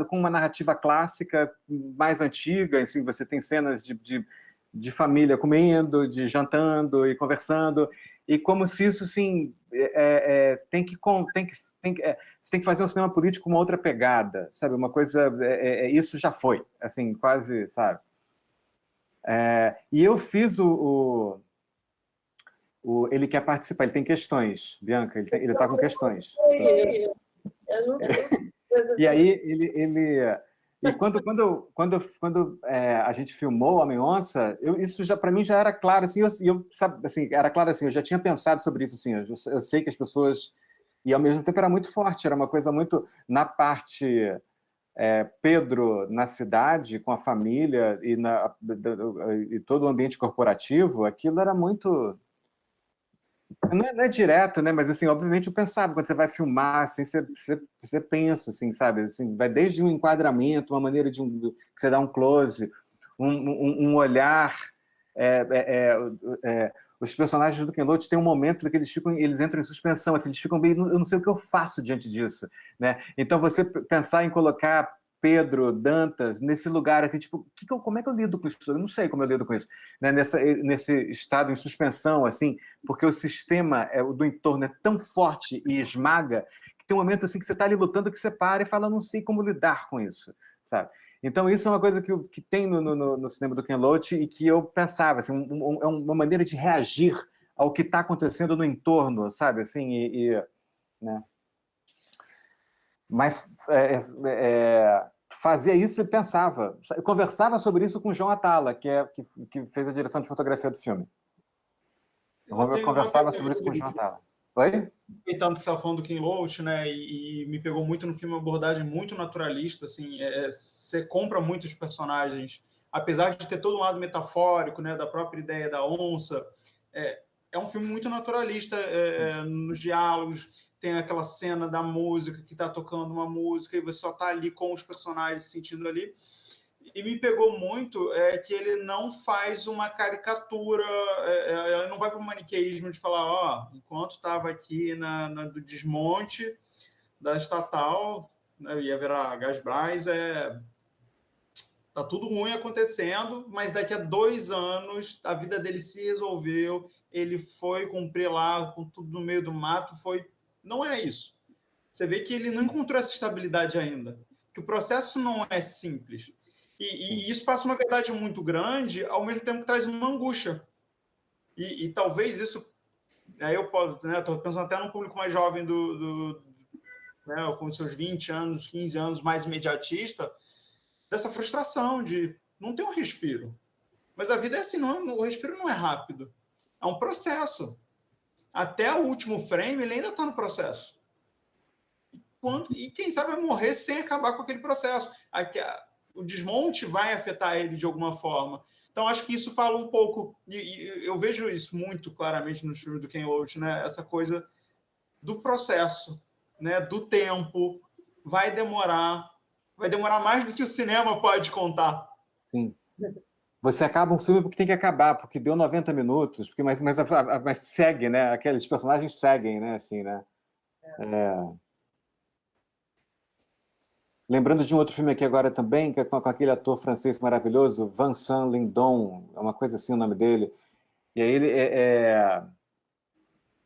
com uma narrativa clássica mais antiga, assim, você tem cenas de família comendo, de jantando e conversando, e como se isso, assim, você tem que fazer um cinema político com uma outra pegada, sabe? Uma coisa, isso já foi, assim, quase, sabe? E eu fiz ele quer participar, ele tem questões, Bianca, ele está com questões. Eu não sei. E aí e quando a gente filmou Homem-Onça, isso já para mim já era claro, assim, sabe, assim, era claro assim, eu já tinha pensado sobre isso, assim, eu sei que as pessoas, e ao mesmo tempo era muito forte, era uma coisa muito na parte Pedro na cidade com a família e todo o ambiente corporativo, aquilo era muito... Não é direto, né? Mas, assim, obviamente eu pensava, quando você vai filmar, assim, você pensa, assim, sabe? Assim, vai desde um enquadramento, uma maneira que você dá um close, um olhar. Os personagens do Ken Loach têm um momento que eles entram em suspensão, assim, eles ficam meio... Eu não sei o que eu faço diante disso, né? Então, você pensar em colocar Pedro, Dantas, nesse lugar, assim, tipo, como é que eu lido com isso? Eu não sei como eu lido com isso, né? Nesse estado em suspensão, assim, porque o sistema do entorno é tão forte e esmaga, que tem um momento, assim, que você está ali lutando, que você para e fala, não sei como lidar com isso, sabe? Então, isso é uma coisa que tem no cinema do Ken Loach e que eu pensava, assim, é uma maneira de reagir ao que está acontecendo no entorno, sabe? Assim, né? Mas fazia isso e pensava. Eu conversava sobre isso com o João Atala, que fez a direção de fotografia do filme. Eu conversava sobre isso com o João Atala. Oi? Aproveitando que você estava falando do Ken Loach, né, e me pegou muito no filme uma abordagem muito naturalista, assim, você compra muitos personagens, apesar de ter todo um lado metafórico, né, da própria ideia da onça, é um filme muito naturalista nos diálogos, tem aquela cena da música, que está tocando uma música, e você só está ali com os personagens sentindo ali. E me pegou muito que ele não faz uma caricatura, ele não vai para o maniqueísmo de falar, enquanto estava aqui do desmonte da estatal, né, ia virar Gasbras, tá tudo ruim acontecendo, mas daqui a 2 anos a vida dele se resolveu, ele foi cumprir lá com tudo no meio do mato, não é isso. Você vê que ele não encontrou essa estabilidade ainda, que o processo não é simples. E isso passa uma verdade muito grande, ao mesmo tempo que traz uma angústia. E talvez isso... Aí eu estou pensando até num público mais jovem, né, com seus 20 anos, 15 anos, mais imediatista, dessa frustração de não ter um respiro. Mas a vida é assim, o respiro não é rápido. É um processo. Até o último frame, ele ainda está no processo. E quem sabe vai morrer sem acabar com aquele processo. O desmonte vai afetar ele de alguma forma. Então, acho que isso fala um pouco, e eu vejo isso muito claramente nos filmes do Ken Loach, né? Essa coisa do processo, né? Do tempo, vai demorar mais do que o cinema pode contar. Sim. Você acaba um filme porque tem que acabar, porque deu 90 minutos, mas segue, né? Aqueles personagens seguem, né? Assim, né? Lembrando de um outro filme aqui agora também, que é com aquele ator francês maravilhoso, Vincent Lindon, é uma coisa assim o nome dele. E aí ele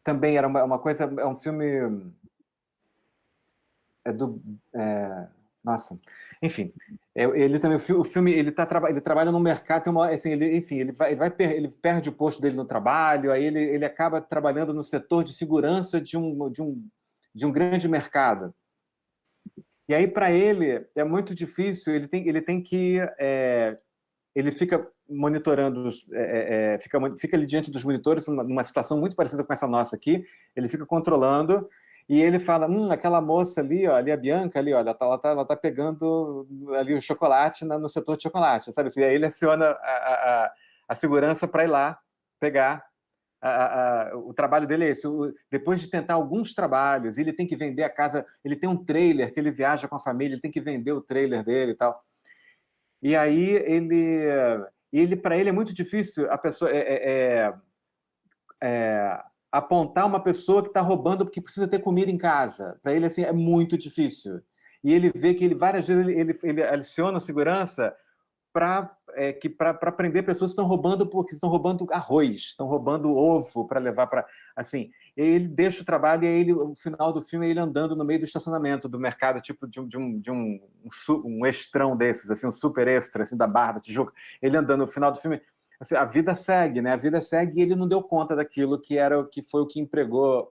também era uma coisa, é um filme nossa, enfim, ele também o filme ele trabalha no mercado, tem assim, ele perde o posto dele no trabalho, aí ele acaba trabalhando no setor de segurança de de um grande mercado. E aí, para ele, é muito difícil, ele fica monitorando, fica ali diante dos monitores, numa situação muito parecida com essa nossa aqui, ele fica controlando, e ele fala, aquela moça ali, ó, ali a Bianca, ali, ó, ela tá pegando ali o chocolate no setor de chocolate, sabe assim? E aí ele aciona a segurança para ir lá pegar. O trabalho dele é esse. Depois de tentar alguns trabalhos, ele tem que vender a casa, ele tem um trailer que ele viaja com a família, ele tem que vender o trailer dele e tal. E aí para ele é muito difícil a pessoa apontar uma pessoa que está roubando porque precisa ter comida em casa. Para ele assim é muito difícil. E ele vê que várias vezes ele aciona a segurança para prender pessoas que estão roubando porque estão roubando arroz, estão roubando ovo para levar para assim. Ele deixa o trabalho e aí o final do filme é ele andando no meio do estacionamento do mercado, tipo de um extrão desses, assim, um super extra assim da Barra da Tijuca. Ele andando no final do filme, assim, a vida segue, né? A vida segue e ele não deu conta daquilo que foi o que empregou,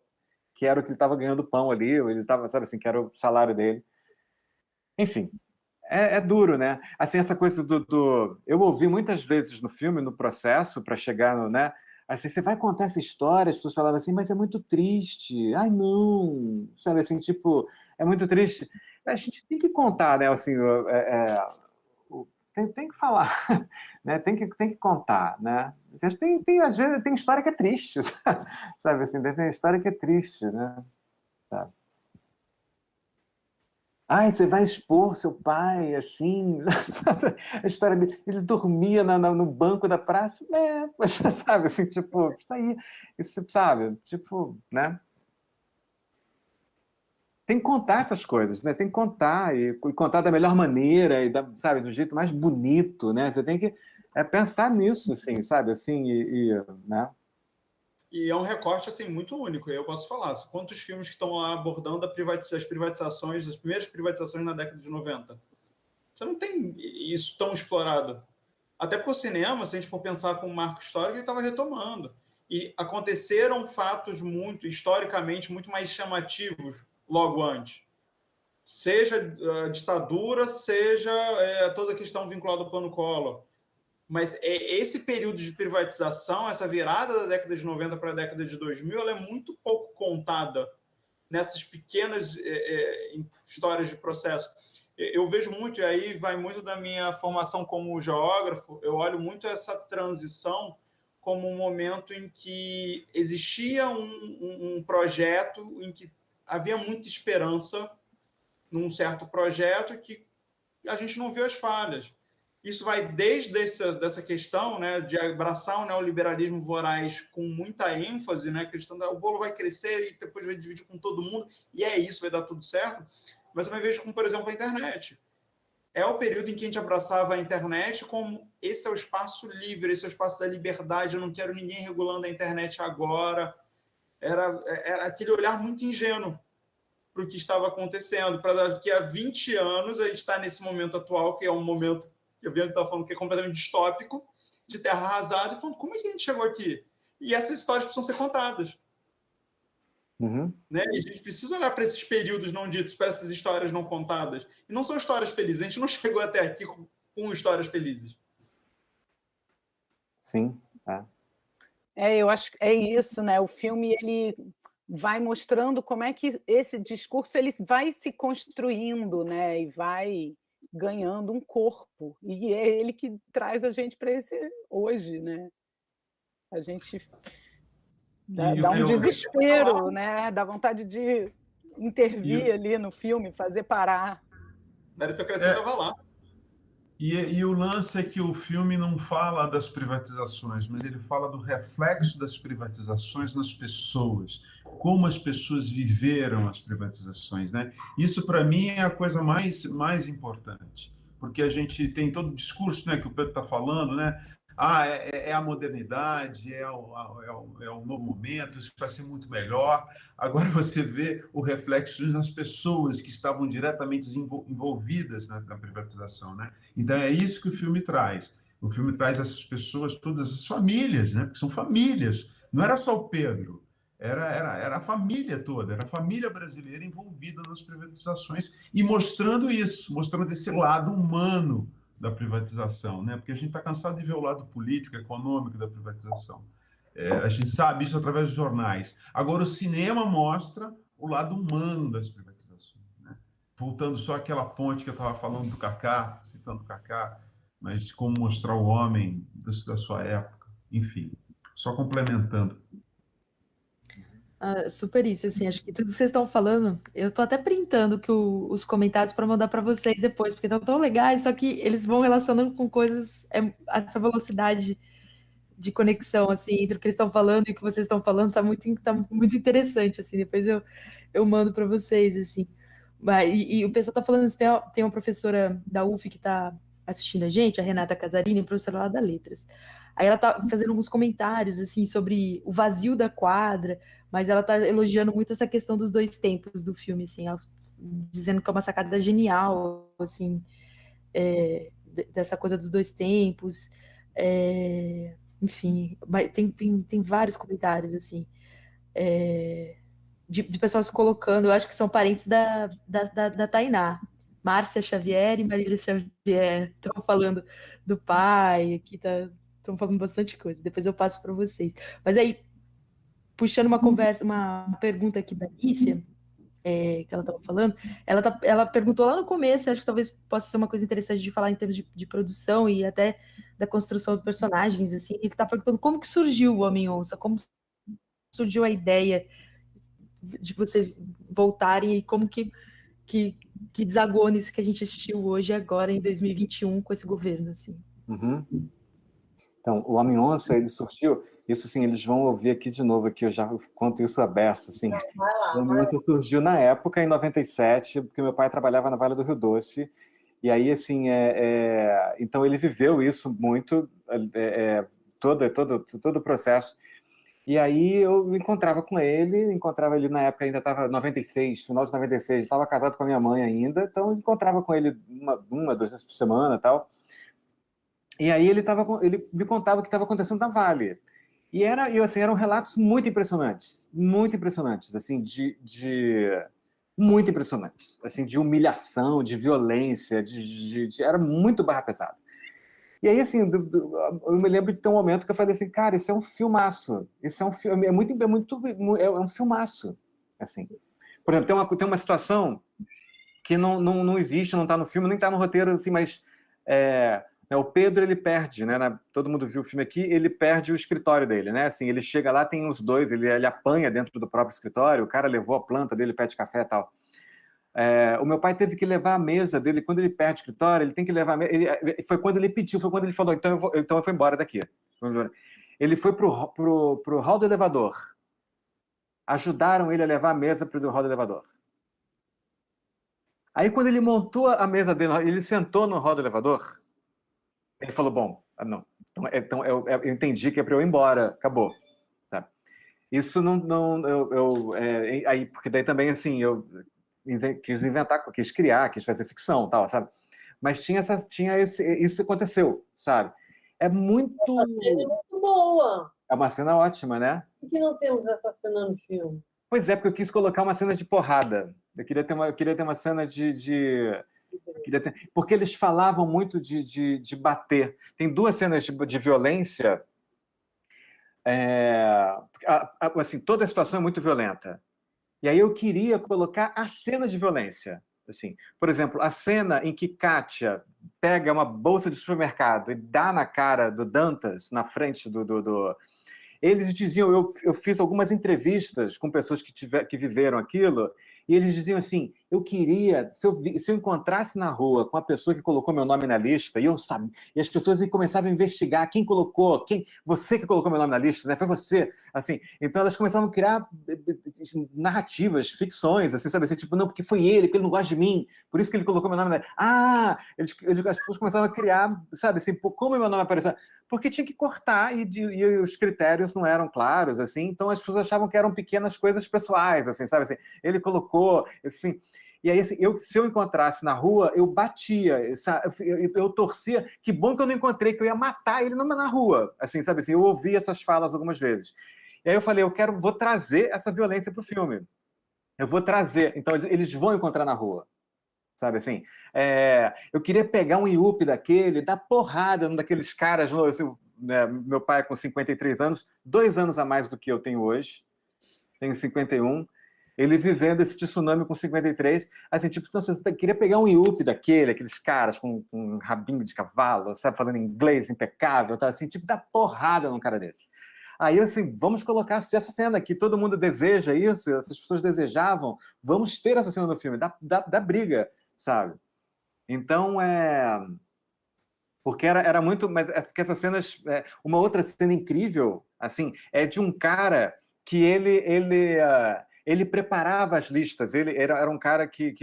que era o que ele estava ganhando pão ali, ele estava, sabe assim, que era o salário dele. Enfim. É duro, né? Assim, essa coisa eu ouvi muitas vezes no filme, no processo, para chegar no, né? Assim, você vai contar essa história, as pessoas falavam assim, mas é muito triste. Ai, não! Sabe assim, tipo, é muito triste. A gente tem que contar, né? Assim, tem que falar, né? Tem que contar, né? Às vezes tem história que é triste, sabe assim? Tem história que é triste, né? Sabe? Ai, você vai expor seu pai, assim, a história dele, ele dormia no banco da praça, né, sabe, assim, tipo, isso, sabe, tipo, né, tem que contar essas coisas, né, tem que contar, e contar da melhor maneira, sabe, do jeito mais bonito, né, você tem que pensar nisso, assim, sabe, assim, né. E é um recorte assim muito único. Eu posso falar, quantos filmes que estão lá abordando as privatizações, as primeiras privatizações na década de 90? Você não tem isso tão explorado. Até porque o cinema, se a gente for pensar como marco histórico, ele estava retomando. E aconteceram fatos historicamente, muito mais chamativos logo antes. Seja a ditadura, seja toda a questão vinculada ao Plano Collor. Mas esse período de privatização, essa virada da década de 90 para a década de 2000, ela é muito pouco contada nessas pequenas histórias de processo. Eu vejo muito, e aí vai muito da minha formação como geógrafo, eu olho muito essa transição como um momento em que existia um projeto, em que havia muita esperança num certo projeto que a gente não viu as falhas. Isso vai desde dessa questão, né, de abraçar o neoliberalismo voraz com muita ênfase, né, acreditando que o bolo vai crescer e depois vai dividir com todo mundo, e é isso, vai dar tudo certo. Mas também vejo como, por exemplo, a internet. É o período em que a gente abraçava a internet como esse é o espaço livre, esse é o espaço da liberdade, eu não quero ninguém regulando a internet agora. Era aquele olhar muito ingênuo para o que estava acontecendo, para daqui a 20 anos a gente está nesse momento atual, que é um momento que a Bianca está falando que é completamente distópico, de terra arrasada, e falando como é que a gente chegou aqui? E essas histórias precisam ser contadas. Uhum. Né? E a gente precisa olhar para esses períodos não ditos, para essas histórias não contadas. E não são histórias felizes, a gente não chegou até aqui com histórias felizes. Sim. Eu acho que é isso, né? O filme ele vai mostrando como é que esse discurso ele vai se construindo, né? E vai ganhando um corpo. E é ele que traz a gente para esse hoje, né? A gente dá um desespero, né? Dá vontade de intervir ali no filme, fazer parar. A meritocracia estava lá. E o lance é que o filme não fala das privatizações, mas ele fala do reflexo das privatizações nas pessoas, como as pessoas viveram as privatizações, né? Isso, para mim, é a coisa mais importante, porque a gente tem todo o discurso, né, que o Pedro está falando, né? É a modernidade, é o novo momento, isso vai ser muito melhor. Agora você vê o reflexo nas pessoas que estavam diretamente envolvidas na privatização, né? Então é isso que o filme traz. O filme traz essas pessoas, todas essas famílias, né? Porque são famílias. Não era só o Pedro. Era a família toda, era a família brasileira envolvida nas privatizações e mostrando isso, mostrando esse lado humano da privatização, né? Porque a gente está cansado de ver o lado político, econômico da privatização. A gente sabe isso através dos jornais. Agora, o cinema mostra o lado humano das privatizações, né? Voltando só àquela ponte que eu estava falando do Kaká, citando o Kaká, mas de como mostrar o homem da sua época. Enfim, só complementando. Super isso, assim, acho que tudo que vocês estão falando, eu tô até printando os comentários para mandar para vocês depois, porque estão tão legais, só que eles vão relacionando com coisas, essa velocidade de conexão, assim, entre o que eles estão falando e o que vocês estão falando, tá muito interessante, assim, depois eu mando para vocês, assim. E o pessoal tá falando, assim, tem uma professora da UF que tá assistindo a gente, a Renata Casarini, professora lá da Letras. Aí ela tá fazendo alguns comentários, assim, sobre o vazio da quadra, mas ela tá elogiando muito essa questão dos dois tempos do filme, assim, dizendo que é uma sacada genial, assim, dessa coisa dos dois tempos, enfim, tem vários comentários, assim, de pessoas colocando, eu acho que são parentes da Tainá, Márcia Xavier e Marília Xavier, estão falando do pai, aqui estão falando bastante coisa, depois eu passo para vocês. Mas aí, puxando uma pergunta aqui da Alicia, que ela estava falando, ela perguntou lá no começo, acho que talvez possa ser uma coisa interessante de falar em termos de produção e até da construção de personagens, assim, ele está perguntando como que surgiu o Homem-Onça, como surgiu a ideia de vocês voltarem e como que desagou nisso que a gente assistiu hoje, agora, em 2021, com esse governo, assim. Uhum. Então, o Homem-Onça, ele surgiu... Isso, sim, eles vão ouvir aqui de novo, aqui eu já conto isso aberto, assim. O Homem-Onça surgiu na época, em 97, porque meu pai trabalhava na Vale do Rio Doce, e aí, assim, então ele viveu isso muito, todo o processo. E aí eu encontrava ele na época, ainda estava 96, final de 96, estava casado com a minha mãe ainda, então eu encontrava com ele duas vezes por semana e tal. E aí ele me contava o que estava acontecendo na Vale. E eram relatos muito impressionantes, assim, muito impressionantes, assim, de humilhação, de violência, era muito barra pesada. E aí, assim, eu me lembro de ter um momento que eu falei assim, cara, isso é um filmaço, isso é um filme, é um filmaço, assim. Por exemplo, tem uma situação que não existe, não está no filme, nem está no roteiro, assim, mas o Pedro, ele perde, né? Todo mundo viu o filme aqui, ele perde o escritório dele, né? Assim, ele chega lá, tem os dois, ele apanha dentro do próprio escritório, o cara levou a planta dele, pé de café e tal. O meu pai teve que levar a mesa dele, quando ele perde o escritório, ele tem que levar a mesa, foi quando ele pediu, foi quando ele falou, então eu vou embora daqui. Ele foi pro hall do elevador. Ajudaram ele a levar a mesa pro hall do elevador. Aí, quando ele montou a mesa dele, ele sentou no hall do elevador, ele falou, bom, não, então eu entendi que é para eu ir embora, acabou. Tá. Isso aí, porque daí também, assim, eu quis criar, quis fazer ficção, tal, sabe? Mas isso aconteceu, sabe? É muito boa. É uma cena ótima, né? Por que não temos essa cena no filme? Pois é, porque eu quis colocar uma cena de porrada. Eu queria ter uma cena porque eles falavam muito de bater. Tem duas cenas de violência. Assim, toda a situação é muito violenta. E aí eu queria colocar a cena de violência. Assim, por exemplo, a cena em que Kátia pega uma bolsa de supermercado e dá na cara do Dantas, na frente do... Eles diziam, eu fiz algumas entrevistas com pessoas que viveram aquilo, e eles diziam assim, eu queria, se eu encontrasse na rua com a pessoa que colocou meu nome na lista, e eu sabia, e as pessoas começavam a investigar você que colocou meu nome na lista, né? Foi você, assim. Então elas começavam a criar narrativas, ficções, assim, sabe? Assim, tipo, não, porque foi ele, porque ele não gosta de mim, por isso que ele colocou meu nome na lista. As pessoas começavam a criar, sabe, assim, como meu nome apareceu? Porque tinha que cortar e os critérios não eram claros, assim, então as pessoas achavam que eram pequenas coisas pessoais, assim, sabe, assim, ele colocou, assim, e aí, assim, se eu encontrasse na rua, eu batia, eu torcia, que bom que eu não encontrei, que eu ia matar ele na rua, assim, sabe, assim, eu ouvi essas falas algumas vezes. E aí eu falei, vou trazer essa violência para o filme. Eu vou trazer. Então, eles vão encontrar na rua. Sabe assim? Eu queria pegar um IUP daquele, dar porrada num daqueles caras. Assim, né, meu pai com 53 anos, 2 anos a mais do que eu tenho hoje. Tenho 51. Ele vivendo esse tsunami com 53. Assim, tipo, então, eu queria pegar um IUP daquele, aqueles caras com um rabinho de cavalo, sabe, falando inglês impecável, tá? Assim, tipo, dar porrada num cara desse. Aí, assim, vamos colocar essa cena aqui, todo mundo deseja isso, essas pessoas desejavam, vamos ter essa cena no filme, dá briga, sabe? Então, porque era muito... Mas porque essas cenas... uma outra cena incrível, assim, é de um cara que ele preparava as listas, ele era um cara que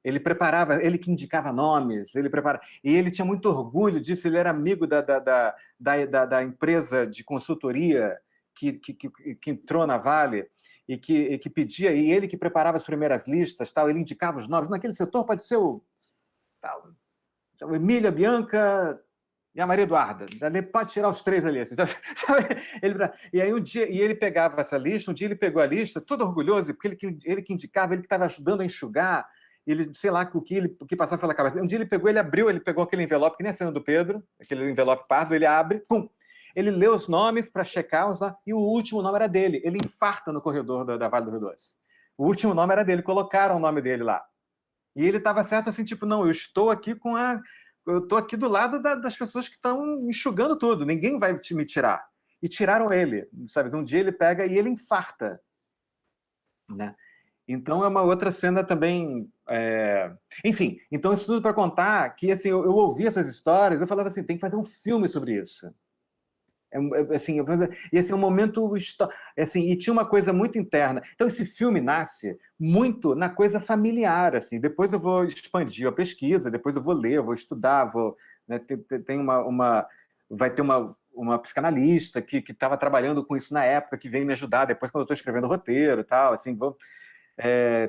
ele preparava, ele que indicava nomes, e ele tinha muito orgulho disso, ele era amigo da empresa de consultoria que entrou na Vale e que pedia, e ele que preparava as primeiras listas, tal, ele indicava os nomes, naquele setor pode ser o Emília, Bianca e a Maria Eduarda, pode tirar os 3 ali, assim, sabe? E aí ele pegava essa lista, um dia ele pegou a lista, todo orgulhoso, porque ele que indicava, ele que estava ajudando a enxugar, ele, sei lá, o que passava pela cabeça. Um dia ele pegou aquele envelope, que nem a cena do Pedro, aquele envelope pardo, ele abre, pum, ele lê os nomes para checar, e o último nome era dele, ele infarta no corredor da Vale do Rio Doce. O último nome era dele, colocaram o nome dele lá. E ele estava certo assim, tipo, não, eu estou aqui do lado das pessoas que estão enxugando tudo, ninguém vai me tirar. E tiraram ele, sabe? Um dia ele pega e ele infarta, né? Então é uma outra cena também... Enfim, então isso tudo para contar que assim, eu ouvi essas histórias, eu falava assim, tem que fazer um filme sobre isso. Assim, e assim, um momento assim, e tinha uma coisa muito interna. Então esse filme nasce muito na coisa familiar, assim. Depois eu vou expandir a pesquisa, depois eu vou ler, eu vou estudar, né, vai ter uma psicanalista que estava trabalhando com isso na época, que veio me ajudar depois quando eu estou escrevendo o roteiro e tal, assim,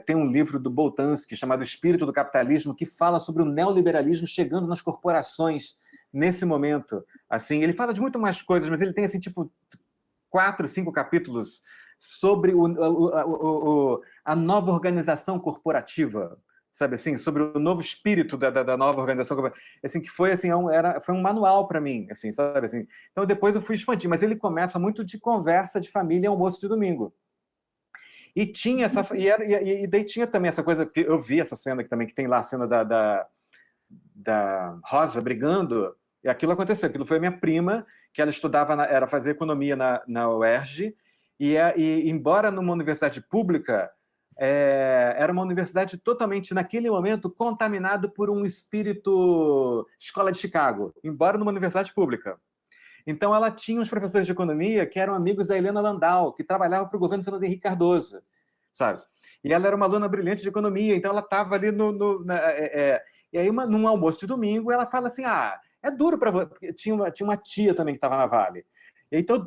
tem um livro do Boltanski chamado Espírito do Capitalismo, que fala sobre o neoliberalismo chegando nas corporações nesse momento. Assim, ele fala de muito mais coisas, mas ele tem assim, tipo 4, 5 capítulos sobre a nova organização corporativa, sabe assim, sobre o novo espírito da nova organização corporativa, assim, que foi assim, foi um manual para mim, assim, sabe assim. Então depois eu fui expandir, mas ele começa muito de conversa de família, almoço de domingo. E tinha e daí tinha também essa coisa que eu vi essa cena que também, que tem lá a cena da Rosa brigando, e aquilo aconteceu. Aquilo foi a minha prima, que ela estudava, era fazer economia na UERJ, e embora numa universidade pública, era uma universidade totalmente, naquele momento, contaminado por um espírito escola de Chicago, embora numa universidade pública. Então, ela tinha uns professores de economia que eram amigos da Helena Landau, que trabalhava para o governo Fernando Henrique Cardoso, sabe? E ela era uma aluna brilhante de economia, então ela estava ali e aí, num almoço de domingo, ela fala assim, é duro para você... Tinha uma tia também que estava na Vale. Então,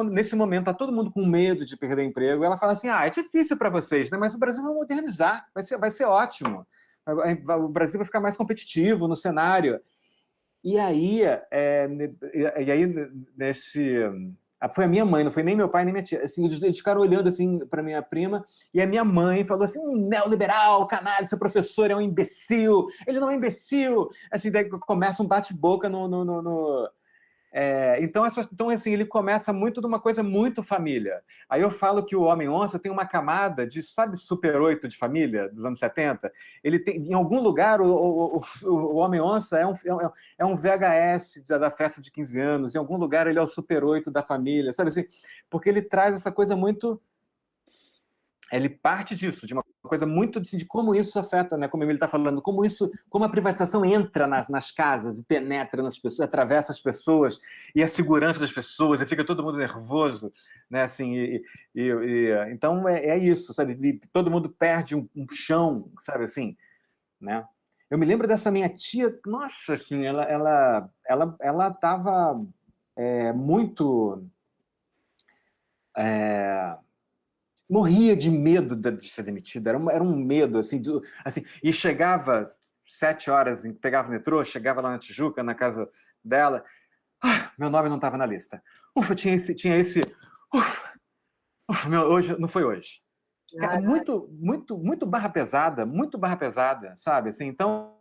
nesse momento, está todo mundo com medo de perder emprego, ela fala assim, é difícil para vocês, né? Mas o Brasil vai modernizar, vai ser ótimo. O Brasil vai ficar mais competitivo no cenário. E aí, foi a minha mãe, não foi nem meu pai, nem minha tia. Assim, eles ficaram olhando assim para minha prima, e a minha mãe falou assim, neoliberal, canalha, seu professor é um imbecil. Ele não é imbecil. Assim, daí começa um bate-boca então, assim, ele começa muito de uma coisa muito família. Aí eu falo que o Homem-Onça tem uma camada de, sabe, Super 8 de família, dos anos 70? Ele tem, em algum lugar, o Homem-Onça é um VHS da festa de 15 anos, em algum lugar ele é o Super 8 da família, sabe assim? Porque ele traz essa coisa muito... Ele parte disso, de uma coisa muito de como isso afeta, né? Como ele está falando, como a privatização entra nas casas e penetra nas pessoas, atravessa as pessoas e a segurança das pessoas, e fica todo mundo nervoso, né? Assim, então é isso, sabe? E todo mundo perde um chão, sabe assim, né? Eu me lembro dessa minha tia, nossa, assim, ela estava muito morria de medo de ser demitida, era um medo, assim, e chegava 7 horas, pegava o metrô, chegava lá na Tijuca, na casa dela, meu nome não estava na lista. Ufa, tinha esse Meu, hoje, não foi hoje. Cara, muito barra pesada, sabe? Assim, então,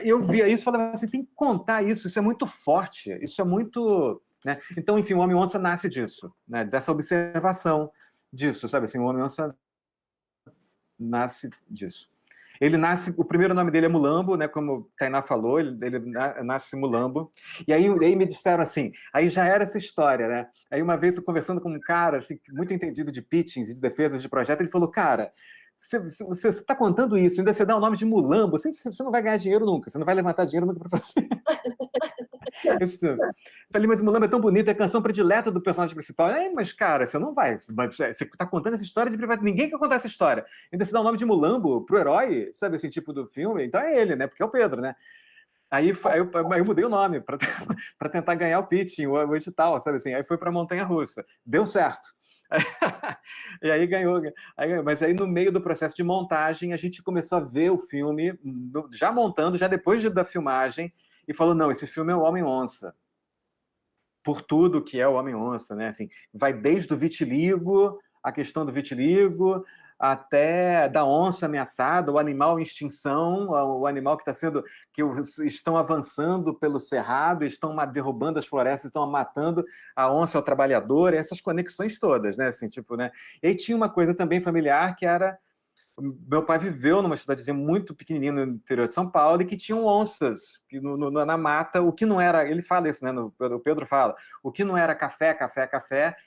eu via isso e falava assim, tem que contar isso é muito forte, isso é muito... Né? Então, enfim, o Homem-Onça nasce disso, né? Dessa observação disso, sabe? Assim, o Homem-Onça nasce disso. Ele nasce, o primeiro nome dele é Mulambo, né? Como o Tainá falou, ele nasce Mulambo. E aí me disseram assim, aí já era essa história, né? Aí uma vez eu conversando com um cara assim, muito entendido de pitchings e de defesas de projeto, ele falou, cara, você está contando isso, ainda você dá o nome de Mulambo, você não vai ganhar dinheiro nunca, você não vai levantar dinheiro nunca para fazer. Eu falei, mas o Mulambo é tão bonito, é a canção predileta do personagem principal. Mas, cara, você não vai. Você está contando essa história de privado. Ninguém quer contar essa história. Ainda se dá o nome de Mulambo pro herói, sabe, assim, tipo do filme. Então é ele, né? Porque é o Pedro, né? Aí eu mudei o nome para tentar ganhar o pitching, o edital, sabe assim? Aí foi para Montanha Russa. Deu certo. E aí ganhou. Mas aí no meio do processo de montagem, a gente começou a ver o filme, já montando, já depois da filmagem, e falou, não, esse filme é o Homem-Onça. Por tudo que é o Homem-Onça, né? Assim, vai desde o vitiligo, a questão do vitiligo, até da onça ameaçada, o animal em extinção, o animal que estão avançando pelo cerrado, estão derrubando as florestas, estão matando a onça, o trabalhador, essas conexões todas, né? Assim, tipo, né? E aí tinha uma coisa também familiar que era... Meu pai viveu numa cidadezinha muito pequenininha no interior de São Paulo e que tinham onças na mata, o que não era, ele fala isso, né? O Pedro fala, o que não era café,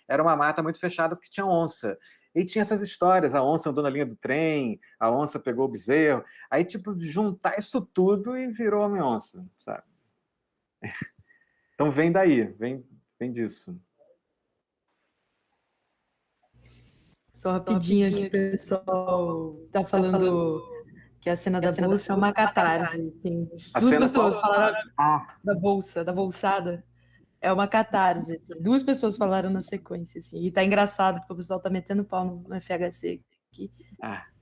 era uma mata muito fechada porque tinha onça. E tinha essas histórias, a onça andou na linha do trem, a onça pegou o bezerro, aí tipo, juntar isso tudo e virou Homem-Onça, sabe? Então vem daí, vem disso. Só rapidinho aqui, o pessoal tá falando que a cena da bolsa é uma catarse. Assim. Duas pessoas falaram da bolsa, da bolsada. É uma catarse. Assim. Duas pessoas falaram na sequência. Assim. E tá engraçado, porque o pessoal tá metendo pau no FHC aqui.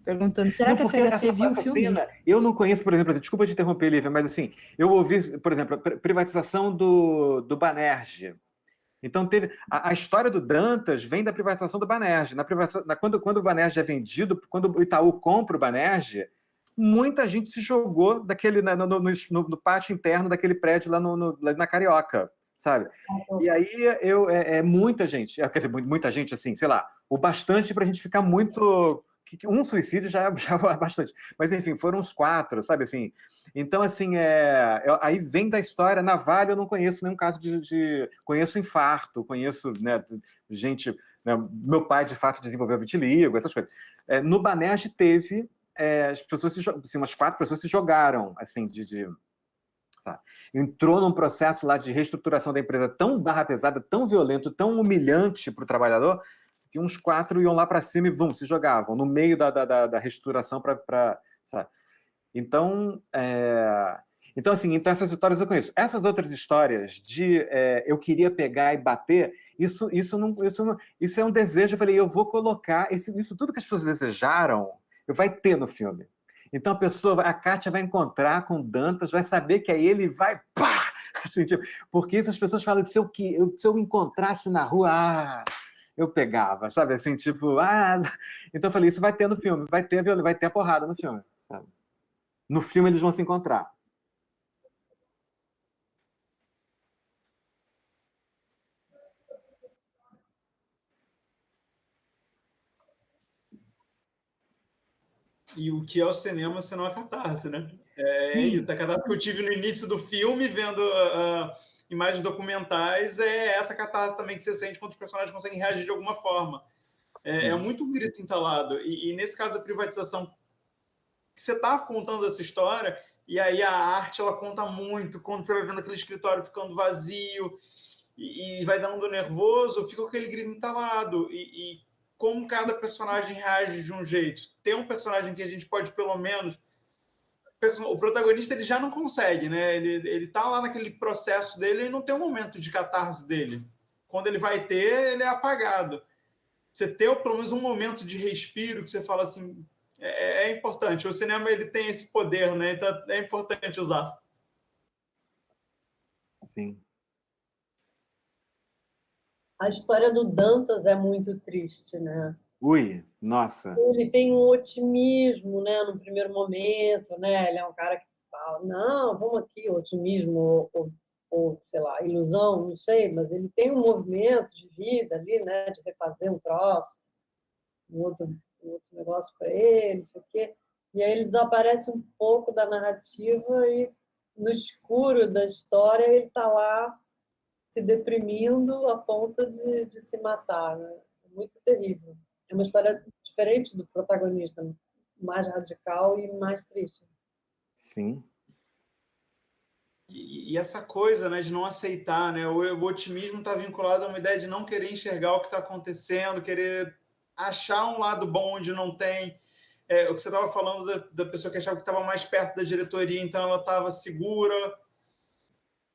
Perguntando, será que a FHC viu o filme? Cena, eu não conheço, por exemplo, desculpa te interromper, Lívia, mas assim, eu ouvi, por exemplo, a privatização do Banerjee. Então, teve a história do Dantas vem da privatização do Banerjee. Quando o Banerjee é vendido, quando o Itaú compra o Banerjee, muita gente se jogou no pátio interno daquele prédio lá na Carioca, sabe? E aí, muita gente, quer dizer, muita gente, assim, sei lá, o bastante para a gente ficar muito... Um suicídio já é bastante. Mas, enfim, foram uns 4, sabe, assim... Então, assim, aí vem da história. Na Vale eu não conheço nenhum caso conheço infarto, conheço, né, gente... Né, meu pai, de fato, desenvolveu vitiligo, essas coisas. No Banerjee teve... as pessoas assim, umas 4 pessoas se jogaram, assim, sabe? Entrou num processo lá de reestruturação da empresa tão barra pesada, tão violento, tão humilhante para o trabalhador, que uns 4 iam lá para cima e se jogavam no meio da reestruturação sabe? Então, assim, essas histórias eu conheço. Essas outras histórias de eu queria pegar e bater, isso é um desejo. Eu falei, eu vou colocar isso tudo que as pessoas desejaram, vai ter no filme. Então a Kátia vai encontrar com o Dantas, vai saber que aí ele vai, pá! Assim, tipo, porque isso as pessoas falam que se eu encontrasse na rua, eu pegava, sabe? Assim, tipo, Então eu falei, isso vai ter no filme, vai ter a porrada no filme, sabe? No filme eles vão se encontrar. E o que é o cinema senão a catarse, né? É isso, a catarse que eu tive no início do filme, vendo imagens documentais, é essa catarse também que você sente quando os personagens conseguem reagir de alguma forma. É muito um grito entalado. E nesse caso da privatização, que você está contando essa história, e aí a arte ela conta muito, quando você vai vendo aquele escritório ficando vazio, e vai dando nervoso, fica com aquele grito entalado. E como cada personagem reage de um jeito. Tem um personagem que a gente pode, pelo menos... O protagonista ele já não consegue, né? Ele tá lá naquele processo dele e não tem um momento de catarse dele. Quando ele vai ter, ele é apagado. Você ter pelo menos um momento de respiro que você fala assim, é importante. O cinema ele tem esse poder, né? Então é importante usar. Sim. A história do Dantas é muito triste, né? Ui, nossa. Ele tem um otimismo, né, no primeiro momento, né? Ele é um cara que fala, não, vamos aqui, otimismo ou, sei lá, ilusão, não sei, mas ele tem um movimento de vida ali, né, de refazer um troço, um outro negócio para ele, não sei o quê. E aí ele desaparece um pouco da narrativa e no escuro da história ele está lá se deprimindo a ponto de se matar, né? É muito terrível. É uma história diferente do protagonista, mais radical e mais triste. Sim. E essa coisa, né, de não aceitar, né? O otimismo está vinculado a uma ideia de não querer enxergar o que está acontecendo, querer achar um lado bom onde não tem. O que você estava falando da pessoa que achava que estava mais perto da diretoria, então ela estava segura.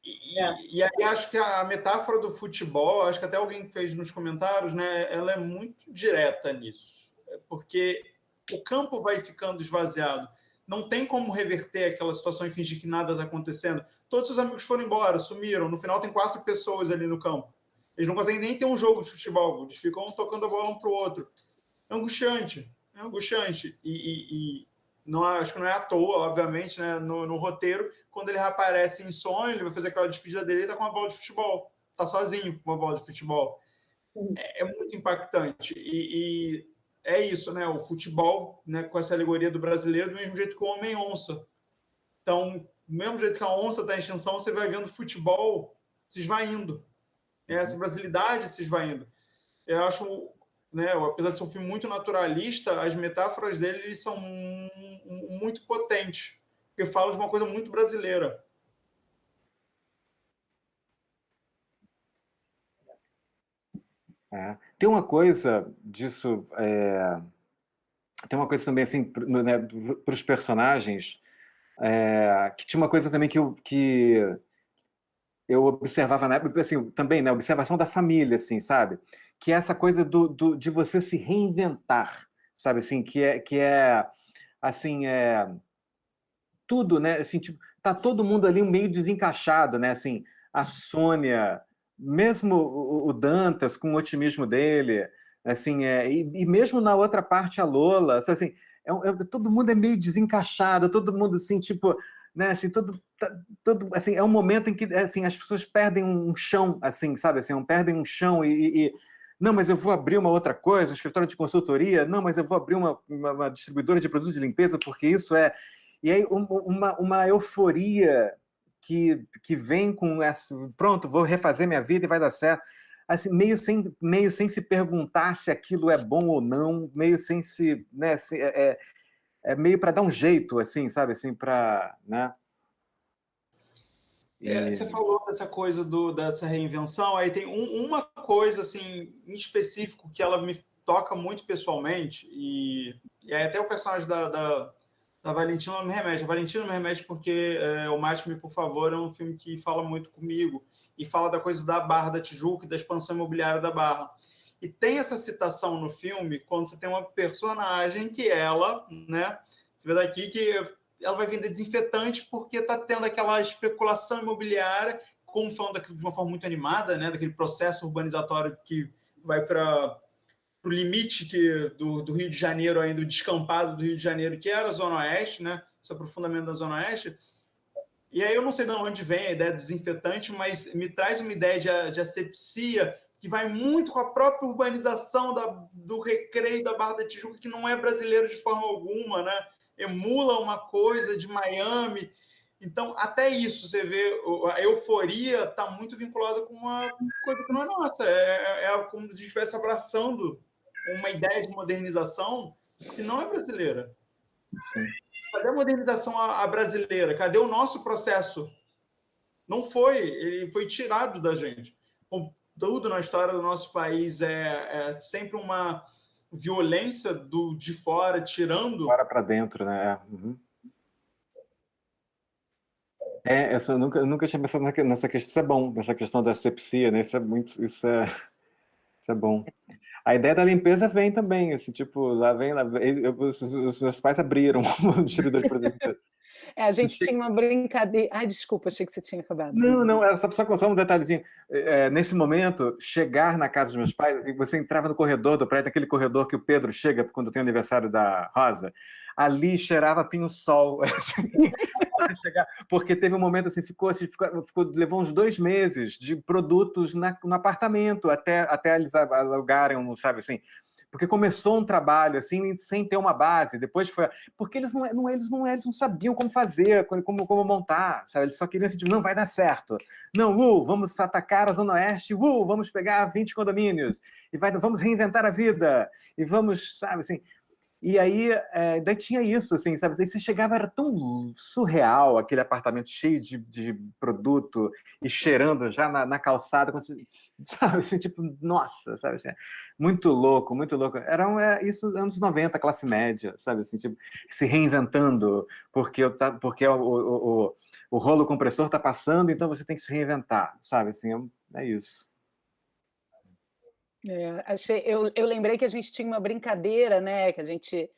E aí acho que a metáfora do futebol, acho que até alguém fez nos comentários, né? Ela é muito direta nisso, porque o campo vai ficando esvaziado. Não tem como reverter aquela situação e fingir que nada está acontecendo. Todos os amigos foram embora, sumiram. No final tem 4 pessoas ali no campo. Eles não conseguem nem ter um jogo de futebol. Eles ficam tocando a bola um para o outro. É angustiante. É angustiante. E não, acho que não é à toa, obviamente, né, no roteiro, quando ele reaparece em sonho, ele vai fazer aquela despedida dele e está com uma bola de futebol. Está sozinho com uma bola de futebol. É muito impactante. E é isso, né? O futebol, né, com essa alegoria do brasileiro, do mesmo jeito que o homem-onça. Então, do mesmo jeito que a onça está em extinção, você vai vendo o futebol se esvaindo. Essa brasilidade se esvaindo. Eu acho, né, apesar de ser um filme muito naturalista, as metáforas dele são muito potentes, porque falam de uma coisa muito brasileira. Tem uma coisa disso, tem uma coisa também assim, né, para os personagens, que tinha uma coisa também que eu observava na época, assim, também, né, observação da família, assim, sabe? Que é essa coisa de você se reinventar, sabe? Assim, que é assim, tudo, né? Assim, tipo, tá todo mundo ali meio desencaixado, né? Assim, a Sônia, mesmo o Dantas com o otimismo dele, assim, e mesmo na outra parte a Lola, assim, todo mundo é meio desencaixado, todo mundo assim, tipo, né? Assim, todo, assim, é um momento em que assim as pessoas perdem um chão, assim, sabe? Assim, perdem um chão não, mas eu vou abrir uma outra coisa, um escritório de consultoria. Não, mas eu vou abrir uma distribuidora de produtos de limpeza, porque isso é... E aí uma euforia que vem com essa... Pronto, vou refazer minha vida e vai dar certo. Assim, meio sem se perguntar se aquilo é bom ou não, meio sem se... Né, meio para dar um jeito, assim, sabe? Assim, para... Né? Você falou dessa coisa dessa reinvenção, aí tem uma coisa assim, em específico que ela me toca muito pessoalmente, e aí até o personagem da Valentina não me remete. A Valentina me remete porque o Mate-me, por favor, é um filme que fala muito comigo, e fala da coisa da Barra da Tijuca e da expansão imobiliária da Barra. E tem essa citação no filme, quando você tem uma personagem que ela, né, você vê daqui que ela vai vender desinfetante porque está tendo aquela especulação imobiliária, como falando de uma forma muito animada, né, daquele processo urbanizatório que vai para o limite do Rio de Janeiro, ainda o descampado do Rio de Janeiro, que era a Zona Oeste, né, esse aprofundamento da Zona Oeste. E aí eu não sei de onde vem a ideia do desinfetante, mas me traz uma ideia de asepsia que vai muito com a própria urbanização do Recreio da Barra da Tijuca, que não é brasileiro de forma alguma, né? Emula uma coisa de Miami. Então, até isso, você vê, a euforia está muito vinculada com uma coisa que não é nossa. É como se a gente estivesse abraçando uma ideia de modernização que não é brasileira. Sim. Cadê a modernização brasileira? Cadê o nosso processo? Não foi. Ele foi tirado da gente. Tudo na história do nosso país é sempre uma violência de fora, tirando... Fora para dentro, né? Uhum. Eu nunca tinha pensado nessa questão. Isso é bom, nessa questão da asepsia, né? Isso é bom. A ideia da limpeza vem também, assim, tipo, lá vem os meus pais abriram o distribuidor de produtos. A gente tinha uma brincadeira. Ai, desculpa, achei que você tinha acabado. Não, era só um detalhezinho. Nesse momento, chegar na casa dos meus pais, assim, você entrava no corredor do prédio, aquele corredor que o Pedro chega quando tem o aniversário da Rosa, ali cheirava pinho-sol. Porque teve um momento assim, levou uns 2 meses de produtos no apartamento, até eles alugarem, sabe assim. Porque começou um trabalho assim, sem ter uma base. Depois foi. Porque eles não sabiam como fazer, como montar. Sabe? Eles só queriam assim, tipo, não vai dar certo. Não, vamos atacar a Zona Oeste, vamos pegar 20 condomínios, e vamos reinventar a vida, e vamos, sabe assim. E aí, daí tinha isso, assim, sabe? Daí você chegava, era tão surreal aquele apartamento cheio de produto e cheirando já na calçada, sabe? Assim, tipo, nossa, sabe? Assim, muito louco, muito louco. Isso anos 90, classe média, sabe? Assim, tipo, se reinventando, porque o rolo compressor está passando, então você tem que se reinventar, sabe? Assim, é isso. Eu lembrei que a gente tinha uma brincadeira, né? Que a gente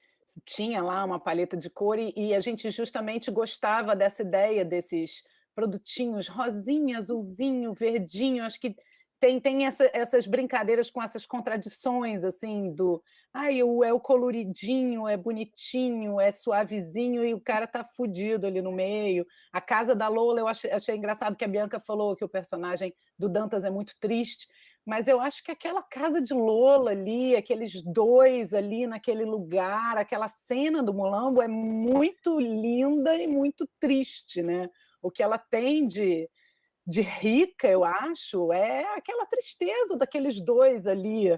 tinha lá uma paleta de cor e a gente justamente gostava dessa ideia desses produtinhos rosinha, azulzinho, verdinho. Acho que tem essas brincadeiras com essas contradições, assim, é o coloridinho, é bonitinho, é suavezinho e o cara tá fudido ali no meio. A casa da Lola, eu achei engraçado que a Bianca falou que o personagem do Dantas é muito triste, mas eu acho que aquela casa de Lola ali, aqueles dois ali naquele lugar, aquela cena do Mulambo é muito linda e muito triste, né? O que ela tem de rica, eu acho, é aquela tristeza daqueles dois ali,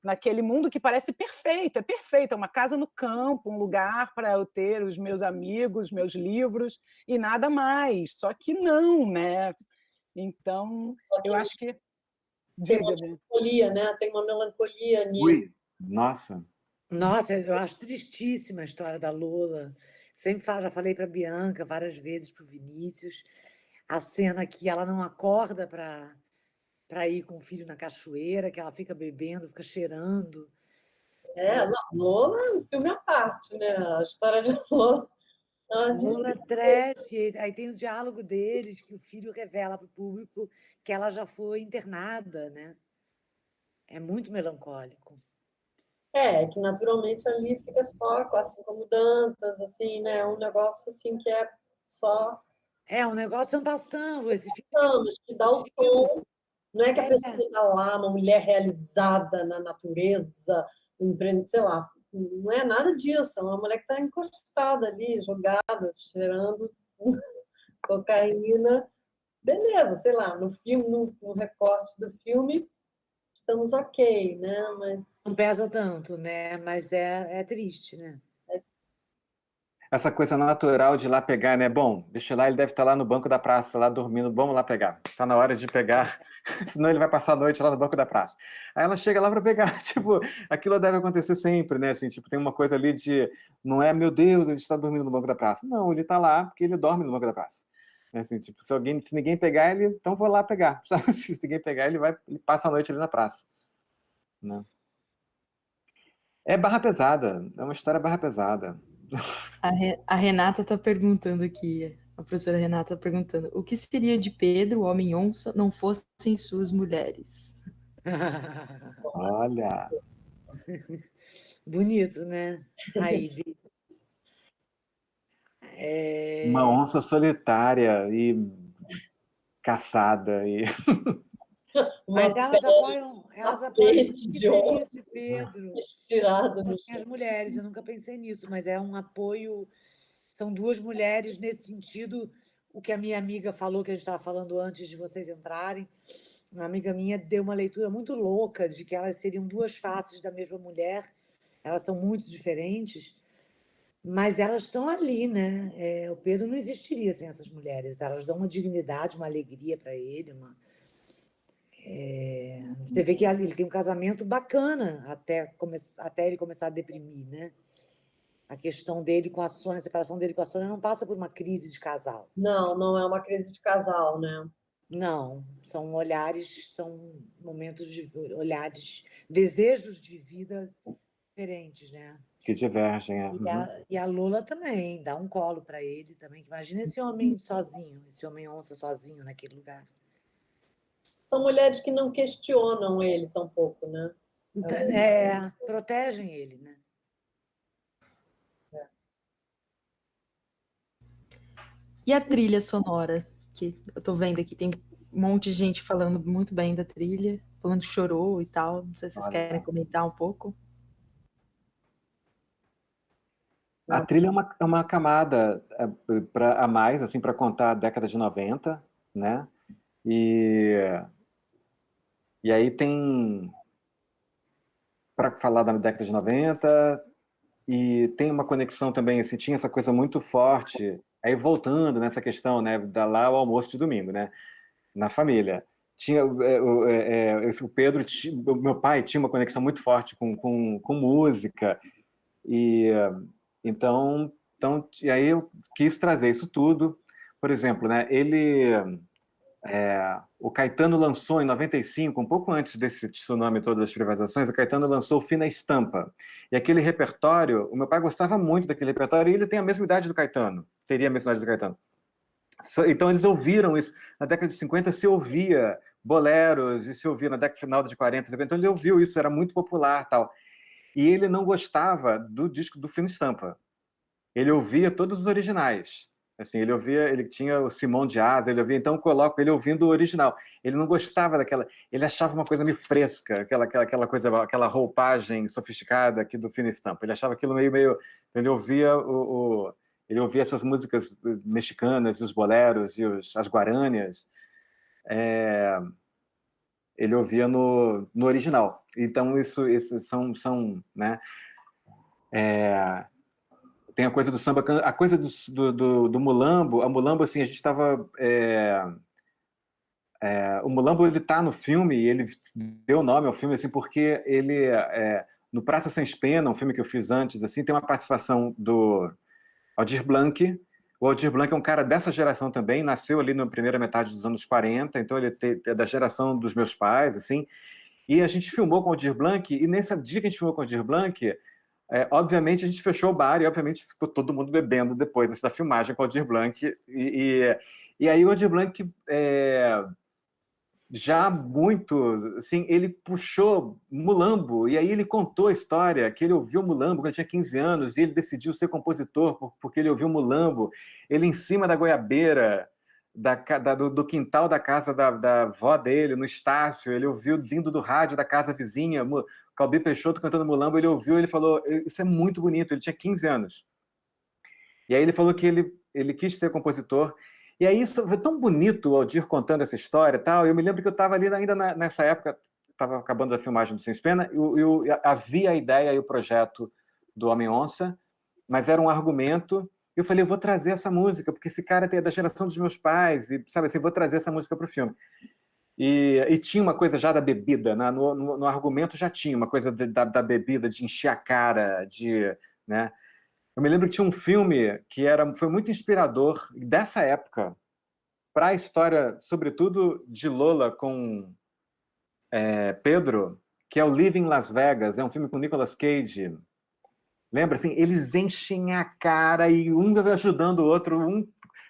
naquele mundo que parece perfeito, é uma casa no campo, um lugar para eu ter os meus amigos, meus livros e nada mais, só que não, né? Então, eu acho que... Tem uma melancolia, né? Tem uma melancolia nisso. Nossa. Nossa, eu acho tristíssima a história da Lola. Já falei para a Bianca várias vezes, para o Vinícius, a cena que ela não acorda para ir com o filho na cachoeira, que ela fica bebendo, fica cheirando. Lola é um filme à parte, né? A história de Lola. Lola trash, aí tem o diálogo deles, que o filho revela para o público que ela já foi internada, né? É muito melancólico. Que naturalmente ali fica só, assim como Dantas, assim, né? Um negócio assim que é só... um negócio passando, esse filme que dá o tom. Não é que a pessoa está lá, uma mulher realizada na natureza, sei lá, não é nada disso, é uma mulher que está encostada ali, jogada, cheirando cocaína. Beleza, sei lá, no filme, no recorte do filme, estamos ok, né? Mas não pesa tanto, né? Mas é triste, né? Essa coisa natural de ir lá pegar, né? Bom, deixa lá, ele deve estar lá no banco da praça, lá dormindo, vamos lá pegar. Está na hora de pegar, senão ele vai passar a noite lá no banco da praça. Aí ela chega lá para pegar, tipo, aquilo deve acontecer sempre, né? Assim, tipo, tem uma coisa ali de, não é, meu Deus, ele está dormindo no banco da praça. Não, ele está lá porque ele dorme no banco da praça. Assim, tipo, se ninguém pegar ele, então vou lá pegar. Sabe? Se ninguém pegar, ele passa a noite ali na praça. Né? É barra pesada, é uma história barra pesada. A Renata está perguntando aqui, a professora Renata está perguntando, o que seria de Pedro, o homem-onça, não fossem suas mulheres? Olha! Bonito, né? Aí, Uma onça solitária e caçada. Mas elas apoiam esse Pedro. Estirado no as mulheres, eu nunca pensei nisso, mas é um apoio. São duas mulheres nesse sentido. O que a minha amiga falou, que a gente estava falando antes de vocês entrarem, uma amiga minha deu uma leitura muito louca de que elas seriam duas faces da mesma mulher. Elas são muito diferentes, mas elas estão ali, né? O Pedro não existiria sem essas mulheres. Elas dão uma dignidade, uma alegria para ele. Você vê que ele tem um casamento bacana até ele começar a deprimir, né? A questão dele com a Sônia, a separação dele com a Sônia não passa por uma crise de casal. Não, não é uma crise de casal, né? Não, são momentos de olhares, desejos de vida diferentes, né? Que divergem. E a Lola também, dá um colo para ele também. Imagina esse homem sozinho, esse homem onça sozinho naquele lugar. São mulheres que não questionam ele tampouco, né? Protegem ele, né? E a trilha sonora, que eu tô vendo aqui, tem um monte de gente falando muito bem da trilha, falando que chorou e tal. Não sei se vocês querem comentar um pouco. A trilha é uma camada a mais, assim, para contar a década de 90, né? E aí tem, para falar da década de 90, e tem uma conexão também, assim, tinha essa coisa muito forte, aí voltando nessa questão, né, lá o almoço de domingo, né, na família. Tinha o Pedro, o meu pai tinha uma conexão muito forte com música, e então, e aí eu quis trazer isso tudo. Por exemplo, né, o Caetano lançou em 95, um pouco antes desse tsunami todo das privatizações, o Caetano lançou o Fina Estampa. E aquele repertório, o meu pai gostava muito daquele repertório, e ele tem a mesma idade do Caetano, teria a mesma idade do Caetano. Então eles ouviram isso. Na década de 50 se ouvia boleros, e se ouvia na década final de 40, 50, então ele ouviu isso, era muito popular, tal. E ele não gostava do disco do Fina Estampa. Ele ouvia todos os originais. Assim, ele tinha o Simão de Asa, ele ouvia, então eu coloco ele ouvindo o original. Ele não gostava daquela, ele achava uma coisa meio fresca, aquela coisa, aquela roupagem sofisticada aqui do Fina Estampa. Ele achava aquilo meio, ele ouvia ele ouvia essas músicas mexicanas, os boleros e as guarânias. Ele ouvia no original. Então isso são, né? Tem a coisa do samba, a coisa do mulambo. A mulambo, assim, a gente estava... o mulambo, ele tá no filme, e ele deu nome ao filme, assim, porque ele... no Praça Sans Pena, um filme que eu fiz antes, assim, tem uma participação do Aldir Blanc. O Aldir Blanc é um cara dessa geração também, nasceu ali na primeira metade dos anos 40, então ele é da geração dos meus pais, assim. E a gente filmou com o Aldir Blanc, e nesse dia que a gente filmou com o Aldir Blanc... obviamente a gente fechou o bar e obviamente ficou todo mundo bebendo depois da filmagem com o Aldir Blanc e aí o Aldir Blanc já muito, assim, ele puxou Mulambo, e aí ele contou a história que ele ouviu Mulambo quando ele tinha 15 anos e ele decidiu ser compositor porque ele ouviu Mulambo, ele em cima da goiabeira do quintal da casa da avó dele, no Estácio, ele ouviu vindo do rádio da casa vizinha, Calbi Peixoto cantando Mulambo, ele ouviu, ele falou, isso é muito bonito, ele tinha 15 anos. E aí ele falou que ele quis ser compositor, e aí isso foi tão bonito, o Aldir contando essa história e tal. Eu me lembro que eu estava ali ainda nessa época, estava acabando a filmagem do Sem Pena, havia a ideia e o projeto do Homem-Onça, mas era um argumento. Eu falei, eu vou trazer essa música, porque esse cara é da geração dos meus pais, e sabe assim, vou trazer essa música para o filme. E tinha uma coisa já da bebida, né? No argumento já tinha uma coisa da bebida, de encher a cara, né? Eu me lembro que tinha um filme que foi muito inspirador dessa época para a história, sobretudo de Lola com Pedro, que é o Living Las Vegas, é um filme com Nicolas Cage. Lembra, assim, eles enchem a cara e um vai ajudando o outro,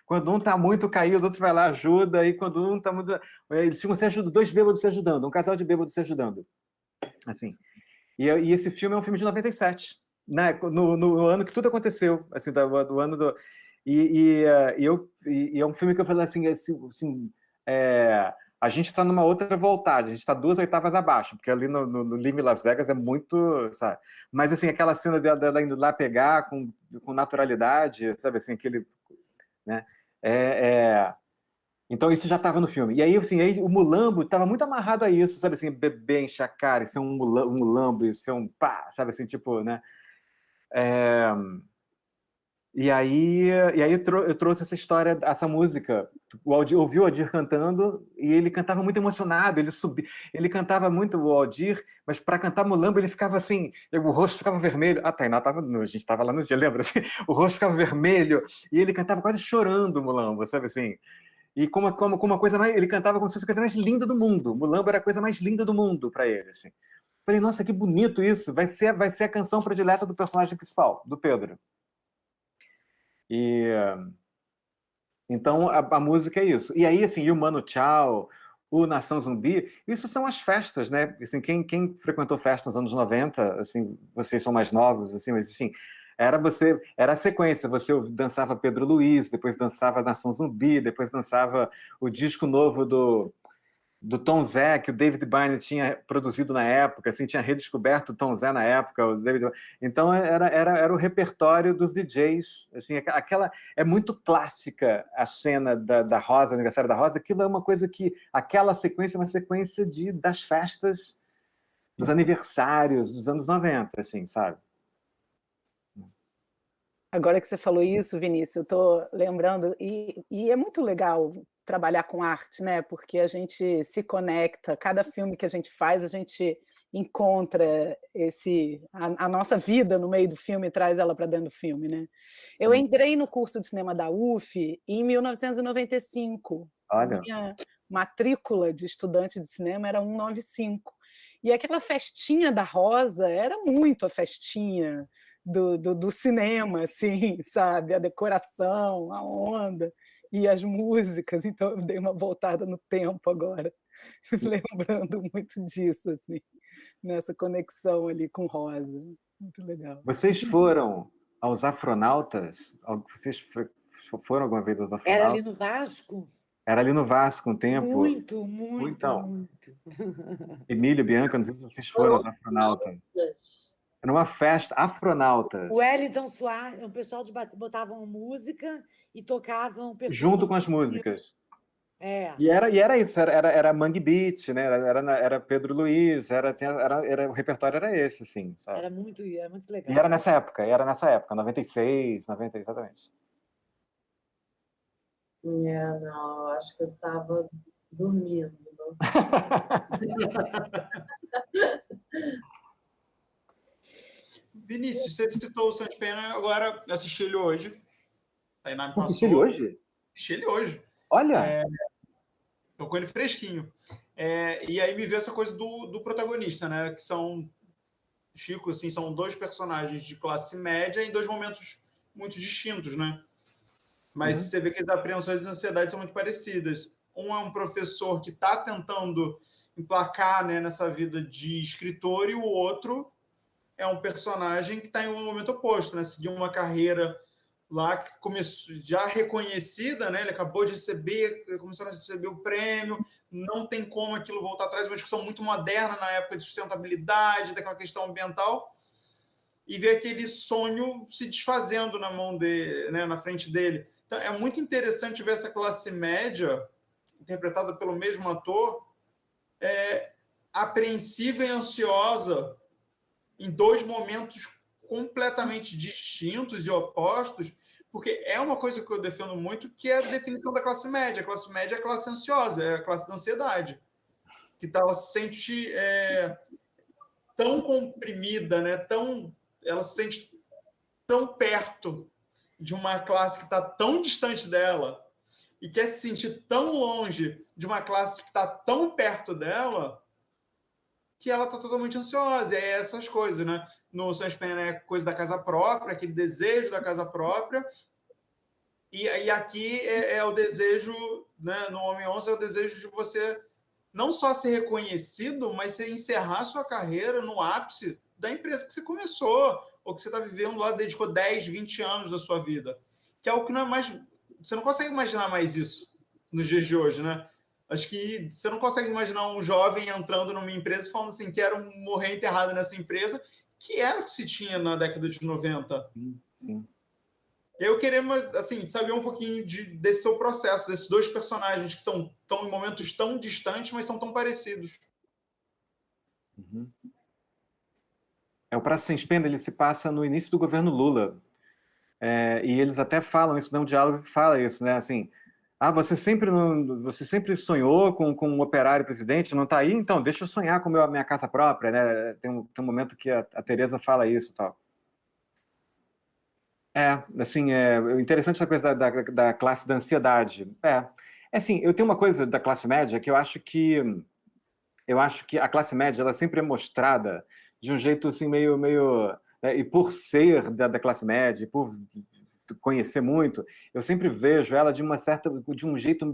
quando um está muito caído, o outro vai lá, ajuda, e quando um está muito... Eles ficam se ajudando, dois bêbados se ajudando, um casal de bêbados se ajudando. Assim. E esse filme é um filme de 97, né? No ano que tudo aconteceu, assim, do ano do... E é um filme que eu falei assim, a gente está numa outra voltagem, a gente está 2 oitavas abaixo, porque ali no Living Las Vegas é muito, sabe? Mas, assim, aquela cena dela indo lá pegar com naturalidade, sabe, assim, aquele... Né? Então isso já estava no filme. E aí, assim, o Mulambo estava muito amarrado a isso, sabe, assim, beber, encher a cara, ser um mulambo, ser um pá, sabe, assim, tipo, né? E aí eu trouxe essa história, essa música. Ouvi o Aldir cantando e ele cantava muito emocionado, ele cantava muito o Aldir, mas para cantar Mulambo ele ficava assim, o rosto ficava vermelho. A Tainá a gente estava lá no dia, lembra? Assim, o rosto ficava vermelho e ele cantava quase chorando Mulambo, sabe assim? E como uma coisa mais, ele cantava como se fosse a coisa mais linda do mundo. Mulambo era a coisa mais linda do mundo para ele, assim. Falei, nossa, que bonito isso. Vai ser a canção predileta do personagem principal, do Pedro. E então a música é isso. E aí, assim, o Mano Chao, o Nação Zumbi, isso são as festas, né? Assim, quem frequentou festa nos anos 90, assim, vocês são mais novos, assim, mas assim, era a sequência, você dançava Pedro Luiz, depois dançava Nação Zumbi, depois dançava o disco novo do Tom Zé, que o David Byrne tinha produzido na época, assim, tinha redescoberto o Tom Zé na época, o David... Então era o repertório dos DJs, assim, é muito clássica a cena da Rosa, aniversário da Rosa, aquilo é uma coisa que, aquela sequência é uma sequência das festas, dos aniversários dos anos 90, assim, sabe? Agora que você falou isso, Vinícius, eu estou lembrando, e é muito legal trabalhar com arte, né? Porque a gente se conecta, cada filme que a gente faz, a gente encontra a nossa vida no meio do filme e traz ela para dentro do filme, né? Sim. Eu entrei no curso de cinema da UF em 1995. Olha. Minha matrícula de estudante de cinema era 195. E aquela festinha da Rosa era muito a festinha do cinema, assim, sabe? A decoração, a onda e as músicas. Então eu dei uma voltada no tempo agora, lembrando muito disso, assim, nessa conexão ali com Rosa. Muito legal. Vocês foram aos Afronautas? Vocês foram alguma vez aos Afronautas? Era ali no Vasco? Era ali no Vasco um tempo. Muito. Emílio, Bianca, não sei se vocês foram aos Afronautas. Era uma festa, Afronautas. O Wellington Soares, o pessoal botavam música e tocavam junto com as músicas. É. E era isso, era Mangue Beat, né? Era Pedro Luiz, o repertório era esse, assim. Sabe? Era muito legal. E era nessa época, 96, 90, exatamente. Não, acho que eu estava dormindo. Vinícius, você citou o Santos Pena, agora assisti ele hoje. Você assistiu ele hoje? Assisti ele hoje. Olha! Tô com ele fresquinho. E aí me veio essa coisa do protagonista, né? Que são, Chico, assim, são dois personagens de classe média em dois momentos muito distintos, né? Mas você vê que as apreensões e ansiedades são muito parecidas. Um é um professor que está tentando emplacar, né, nessa vida de escritor, e o outro é um personagem que está em um momento oposto, né? Seguiu uma carreira lá que começou já reconhecida, né? Ele acabou de começou a receber o prêmio, não tem como aquilo voltar atrás, uma discussão muito moderna na época de sustentabilidade, daquela questão ambiental, e ver aquele sonho se desfazendo na mão dele, né, na frente dele. Então, é muito interessante ver essa classe média, interpretada pelo mesmo ator, apreensiva e ansiosa em dois momentos completamente distintos e opostos, porque é uma coisa que eu defendo muito, que é a definição da classe média. A classe média é a classe ansiosa, é a classe da ansiedade, que ela se sente tão comprimida, né? Ela se sente tão perto de uma classe que está tão distante dela e quer se sentir tão longe de uma classe que está tão perto dela, que ela está totalmente ansiosa. E é essas coisas, né? No Santos Pena é coisa da casa própria, aquele desejo da casa própria. E aqui é o desejo, né? No Homem-11 é o desejo de você não só ser reconhecido, mas você encerrar sua carreira no ápice da empresa que você começou, ou que você está vivendo lá, dedicou 10, 20 anos da sua vida. Que é o que não é mais... Você não consegue imaginar mais isso nos dias de hoje, né? Acho que você não consegue imaginar um jovem entrando numa empresa e falando assim, quero morrer enterrado nessa empresa, que era o que se tinha na década de 90. Sim. Eu queria, assim, saber um pouquinho desse seu processo, desses dois personagens que estão em momentos tão distantes, mas são tão parecidos. O Praça Sem Pena, ele se passa no início do governo Lula. E eles até falam isso, um diálogo que fala isso, né? Assim, você sempre sonhou com um operário presidente, não está aí? Então, deixa eu sonhar com a minha casa própria, né? Tem um momento que a Tereza fala isso e tal. Assim, interessante essa coisa da classe da ansiedade. Assim, eu tenho uma coisa da classe média que eu acho que eu acho que a classe média ela sempre é mostrada de um jeito assim meio né, e por ser da classe média, por conhecer muito, eu sempre vejo ela de um jeito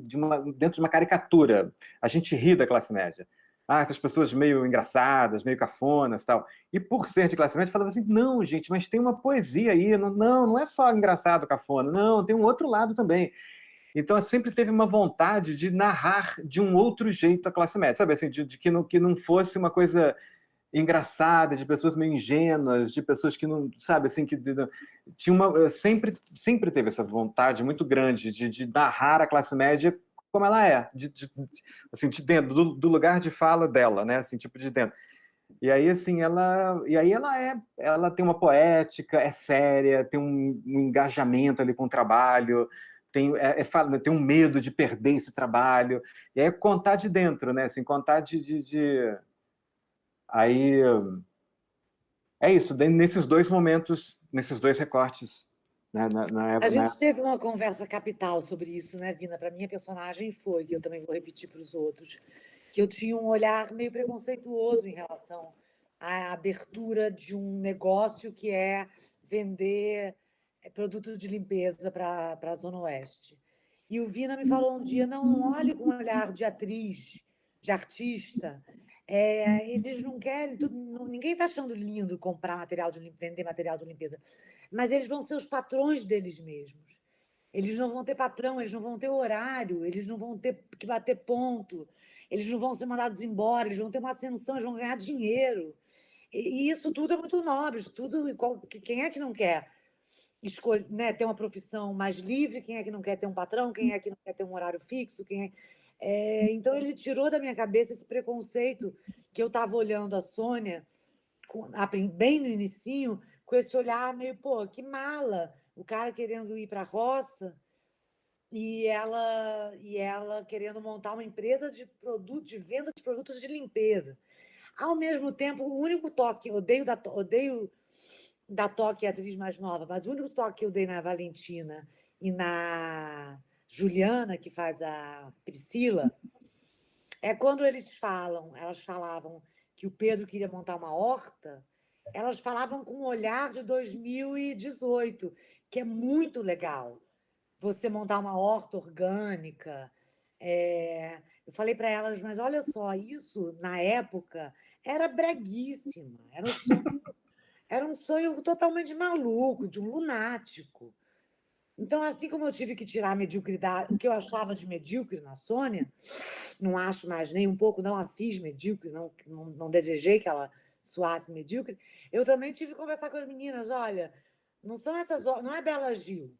dentro de uma caricatura. A gente ri da classe média. Essas pessoas meio engraçadas, meio cafonas, tal. E por ser de classe média, falava assim: não, gente, mas tem uma poesia aí. Não é só engraçado, cafona. Não, tem um outro lado também. Então, eu sempre teve uma vontade de narrar de um outro jeito a classe média, sabe? Assim, de que não fosse uma coisa engraçada, de pessoas meio ingênuas, de pessoas que não, sabe, assim, que tinha sempre teve essa vontade muito grande de narrar a classe média como ela é, assim, de dentro, do lugar de fala dela, né? Assim, tipo de dentro. E aí, assim, ela tem uma poética, é séria, tem um engajamento ali com o trabalho, tem um medo de perder esse trabalho. E aí é contar de dentro, né? Assim, contar Aí é isso, nesses dois momentos, nesses dois recortes, né, na A época. gente teve uma conversa capital sobre isso, né, Vina? Para minha personagem foi, que eu também vou repetir para os outros, que eu tinha um olhar meio preconceituoso em relação à abertura de um negócio que é vender produto de limpeza para a Zona Oeste. E o Vina me falou um dia: não olhe com um olhar de atriz, de artista. Eles não querem, ninguém está achando lindo comprar material de vender material de limpeza, mas eles vão ser os patrões deles mesmos. Eles não vão ter patrão, eles não vão ter horário, eles não vão ter que bater ponto, eles não vão ser mandados embora, eles vão ter uma ascensão, eles vão ganhar dinheiro. E isso tudo é muito nobre, quem é que não quer escolher, né, ter uma profissão mais livre? Quem é que não quer ter um patrão? Quem é que não quer ter um horário fixo? Então, ele tirou da minha cabeça esse preconceito que eu estava olhando a Sônia, bem no inicinho, com esse olhar meio, pô, que mala, o cara querendo ir para a roça e ela querendo montar uma empresa de venda de produtos de limpeza. Ao mesmo tempo, o único toque, odeio da Toque, a atriz mais nova, mas o único toque que eu dei na Valentina e na Juliana, que faz a Priscila, é quando elas falavam que o Pedro queria montar uma horta, elas falavam com um olhar de 2018, que é muito legal. Você montar uma horta orgânica. Eu falei para elas, mas olha só, isso, na época, era breguíssima, era um sonho totalmente maluco, de um lunático. Então, assim como eu tive que tirar a mediocridade, o que eu achava de medíocre na Sônia, não acho mais nem um pouco, não a fiz medíocre, não desejei que ela soasse medíocre, eu também tive que conversar com as meninas: olha, não é Bela Gil,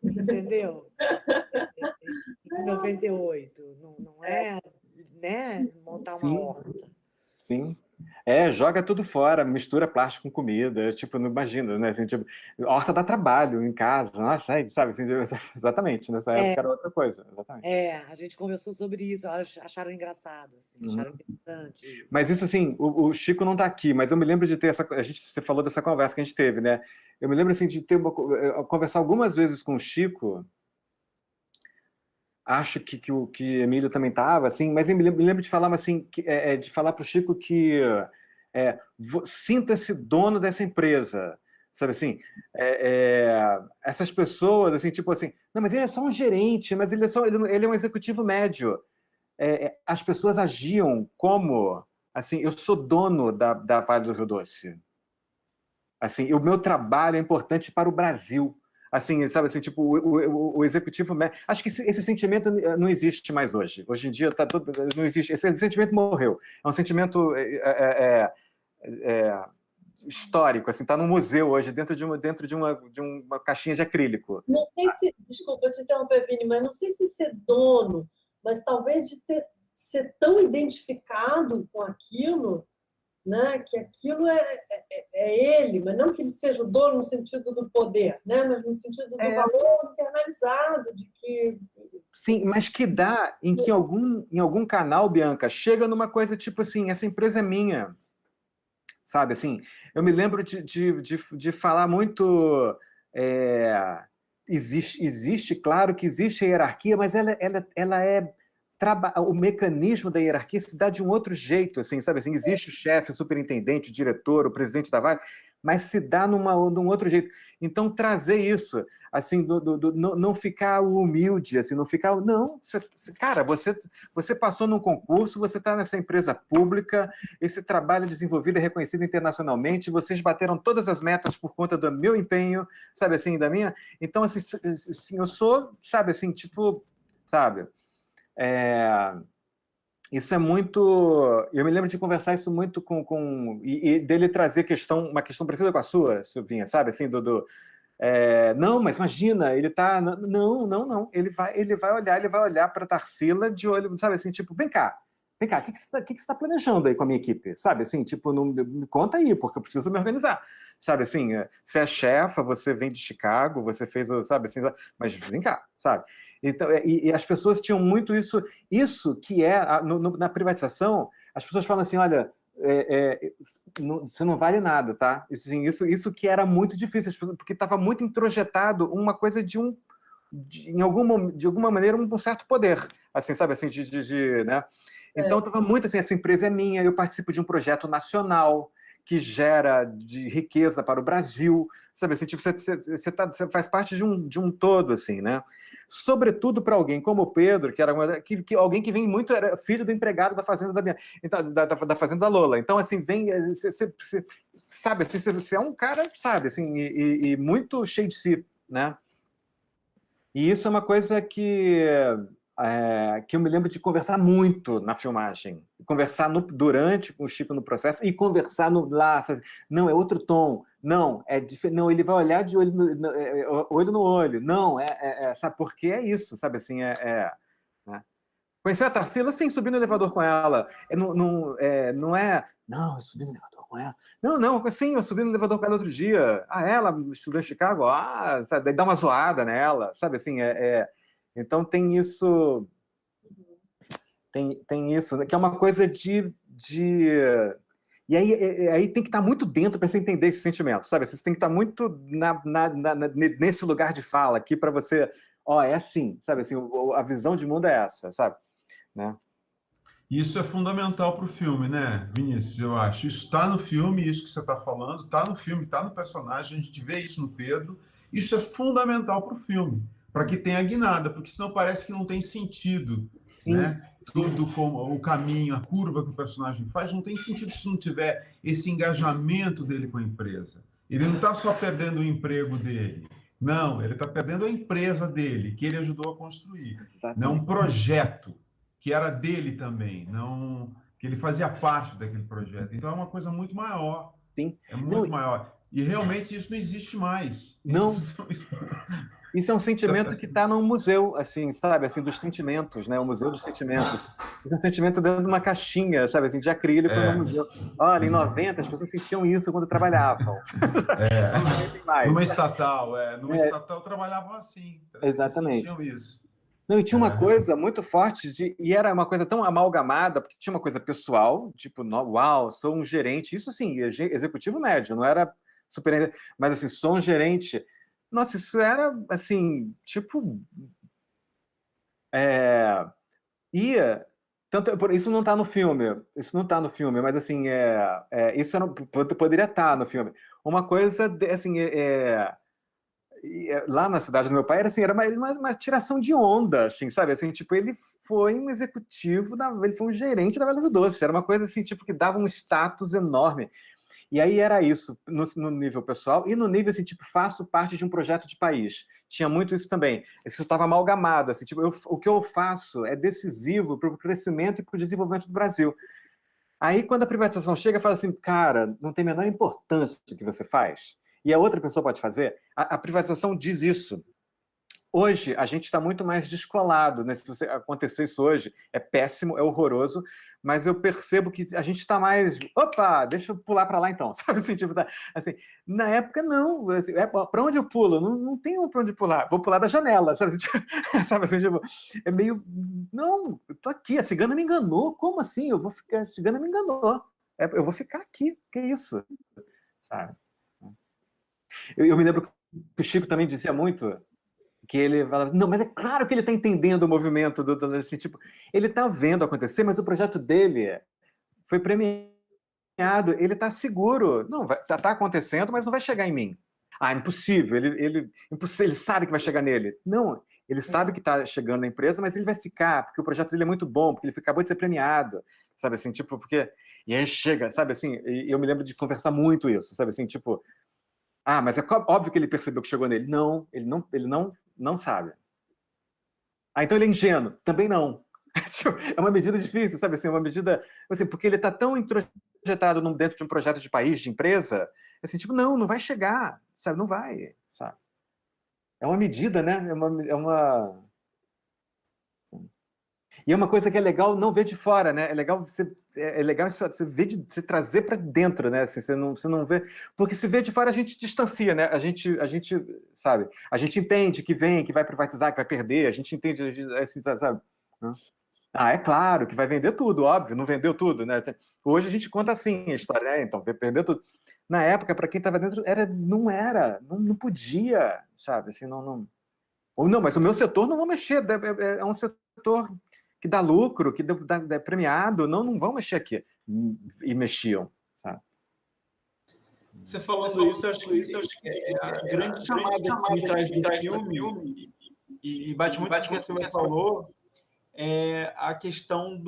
entendeu? Em 98, não é, né, montar uma horta. Sim. Joga tudo fora, mistura plástico com comida, tipo, não imagina, né? Assim, tipo, horta dá trabalho em casa, nossa, sabe? Assim, exatamente, nessa época era outra coisa, exatamente. A gente conversou sobre isso, elas acharam engraçado, assim, acharam interessante. Mas isso, assim, o Chico não está aqui, mas eu me lembro de ter você falou dessa conversa que a gente teve, né? Eu me lembro, assim, de conversar algumas vezes com o Chico. Acho que o Emílio também estava, assim, mas eu me lembro de falar, assim, de falar para o Chico que sinta-se dono dessa empresa, sabe assim? Essas pessoas, assim, tipo assim, não, mas ele é só um gerente, mas ele é um executivo médio. As pessoas agiam como, assim, eu sou dono da Vale do Rio Doce. Assim, o meu trabalho é importante para o Brasil. Assim, sabe, assim, tipo, o executivo... Acho que esse sentimento não existe mais hoje. Hoje em dia não existe. Esse sentimento morreu. É um sentimento histórico, assim, está no museu hoje, dentro de uma caixinha de acrílico. Não sei se... Desculpa te interromper, Vini, mas não sei se ser dono, mas talvez de ser tão identificado com aquilo, né, que aquilo é ele, mas não que ele seja o dono no sentido do poder, né, mas no sentido do valor internalizado, de que... Sim, mas que dá em que em algum canal, Bianca, chega numa coisa tipo assim, essa empresa é minha, sabe, assim, eu me lembro de falar muito... Existe, claro que existe a hierarquia, mas ela é o mecanismo da hierarquia se dá de um outro jeito, assim, sabe? Assim, existe o chefe, o superintendente, o diretor, o presidente da vaga, mas se dá num outro jeito. Então, trazer isso, assim, não ficar humilde, assim, não ficar... Não, cara, você passou num concurso, você está nessa empresa pública, esse trabalho desenvolvido é reconhecido internacionalmente, vocês bateram todas as metas por conta do meu empenho, sabe, assim, da minha... Então, assim, eu sou, sabe, assim, tipo, sabe... Isso é muito... Eu me lembro de conversar isso muito e dele trazer uma questão parecida com a sua, Silvinha, sabe? Assim, não, mas imagina, ele tá... Não. Ele vai olhar para a Tarsila de olho, sabe? Assim, tipo, vem cá, o que você está planejando aí com a minha equipe? Sabe? Assim, tipo, não, me conta aí, porque eu preciso me organizar. Sabe? Assim, você é chefa, você vem de Chicago, você fez, sabe? Assim, mas vem cá, sabe? Então, e as pessoas tinham muito isso que na privatização, as pessoas falam assim, olha, você não vale nada, tá? Isso que era muito difícil, porque estava muito introjetado uma coisa de alguma maneira, um certo poder, assim, sabe, assim, né? Então, estava muito assim, essa empresa é minha, eu participo de um projeto nacional que gera de riqueza para o Brasil, sabe assim, tipo, você faz parte de um todo, assim, né? Sobretudo para alguém como o Pedro, que era alguém que vem muito, era filho do empregado da fazenda então, da fazenda da Lola. Então, assim, sabe, assim, você é um cara, sabe, assim, e muito cheio de si, né? E isso é uma coisa que eu me lembro de conversar muito na filmagem. Conversar durante com o Chico no processo e conversar lá. Não, é outro tom. Não, é diferente. Não, ele vai olhar de olho no olho. Não, sabe por que é isso? Sabe assim, né? Conheceu a Tarsila? Sim, subi no elevador com ela. Não, eu subi no elevador com ela. Não, sim, eu subi no elevador com ela outro dia. Ela estudou em Chicago? Sabe, daí dá uma zoada nela, sabe assim, Então tem isso... Tem isso, que é uma coisa E aí tem que estar muito dentro para você entender esse sentimento, sabe? Você tem que estar muito nesse lugar de fala aqui para você... é assim, sabe? Assim, a visão de mundo é essa, sabe? Né? Isso é fundamental para o filme, né, Vinícius? Eu acho. Isso está no filme, isso que você está falando, está no filme, está no personagem, a gente vê isso no Pedro. Isso é fundamental para o filme, para que tenha guinada, porque senão parece que não tem sentido, Sim. né? Tudo como o caminho, a curva que o personagem faz, não tem sentido se não tiver esse engajamento dele com a empresa. Ele não está só perdendo o emprego dele, não, ele está perdendo a empresa dele, que ele ajudou a construir. Exatamente. Não um projeto que era dele também, não que ele fazia parte daquele projeto. Então é uma coisa muito maior. Sim. É muito maior. E realmente isso não existe mais. Não. Isso é um sentimento que está num museu, assim, sabe? Assim, dos sentimentos, né? O Museu dos Sentimentos. É um sentimento dentro de uma caixinha, sabe? Assim, de acrílico no museu. Olha, em 90 as pessoas sentiam isso quando trabalhavam. Numa estatal, estatal trabalhavam assim. Exatamente. Sentiam isso. Não, e tinha uma coisa muito forte, e era uma coisa tão amalgamada, porque tinha uma coisa pessoal, tipo, uau, sou um gerente, isso sim, executivo médio, não era super, mas assim, sou um gerente. Nossa, isso era, assim, tipo... isso não está no filme, mas assim, isso poderia estar no filme. Uma coisa, assim, lá na cidade do meu pai, era uma tiração de onda, assim, sabe? Assim, tipo, ele foi um executivo, ele foi um gerente da Vale do Doce, era uma coisa assim, tipo, que dava um status enorme. E aí era isso, no nível pessoal, e no nível, assim, tipo, faço parte de um projeto de país. Tinha muito isso também. Isso estava amalgamado, assim, tipo, o que eu faço é decisivo para o crescimento e para o desenvolvimento do Brasil. Aí, quando a privatização chega, fala assim, cara, não tem a menor importância o que você faz, e a outra pessoa pode fazer. A privatização diz isso. Hoje, a gente está muito mais descolado, né? Se você acontecer isso hoje, é péssimo, é horroroso, mas eu percebo que a gente está mais... Opa, deixa eu pular para lá então. Sabe assim, tipo, assim, na época, não. Assim, para onde eu pulo? Não tenho para onde pular. Vou pular da janela, sabe? Sabe assim, tipo, é meio... Não, eu tô aqui, a cigana me enganou. Como assim? Eu vou ficar... A cigana me enganou. Eu vou ficar aqui. Que isso? Sabe? Eu me lembro que o Chico também dizia muito... que ele fala, não, mas é claro que ele está entendendo o movimento assim, tipo, ele está vendo acontecer, mas o projeto dele foi premiado, ele está seguro, não, está acontecendo, mas não vai chegar em mim. Ah, impossível, ele sabe que vai chegar nele. Não, ele sabe que está chegando na empresa, mas ele vai ficar, porque o projeto dele é muito bom, porque ele acabou de ser premiado, sabe assim, tipo, porque... E aí chega, sabe assim, e eu me lembro de conversar muito isso, sabe assim, tipo, mas é óbvio que ele percebeu que chegou nele. Não, ele não sabe. Então ele é ingênuo. Também não. É uma medida difícil, sabe assim, é uma medida, assim, porque ele está tão introjetado dentro de um projeto de país, de empresa, assim, tipo, não vai chegar, sabe, não vai, sabe. É uma medida, né? E é uma coisa que é legal não ver de fora, né? É legal você ver você trazer para dentro, né? Assim, você não vê, porque se vê de fora a gente distancia, né? A gente sabe? A gente entende que vai privatizar, que vai perder, a gente entende, assim, sabe? É claro que vai vender tudo, óbvio, não vendeu tudo, né? Hoje a gente conta assim a história, né? Então, perdeu tudo. Na época, para quem estava dentro, não podia, sabe? Assim, não, mas o meu setor não vão mexer, é um setor que dá lucro, que é premiado, não vão mexer aqui. E mexiam, sabe? Você falando isso, eu acho que é a grande chamada que me traz do filme, e bate muito com o que você falou, é a questão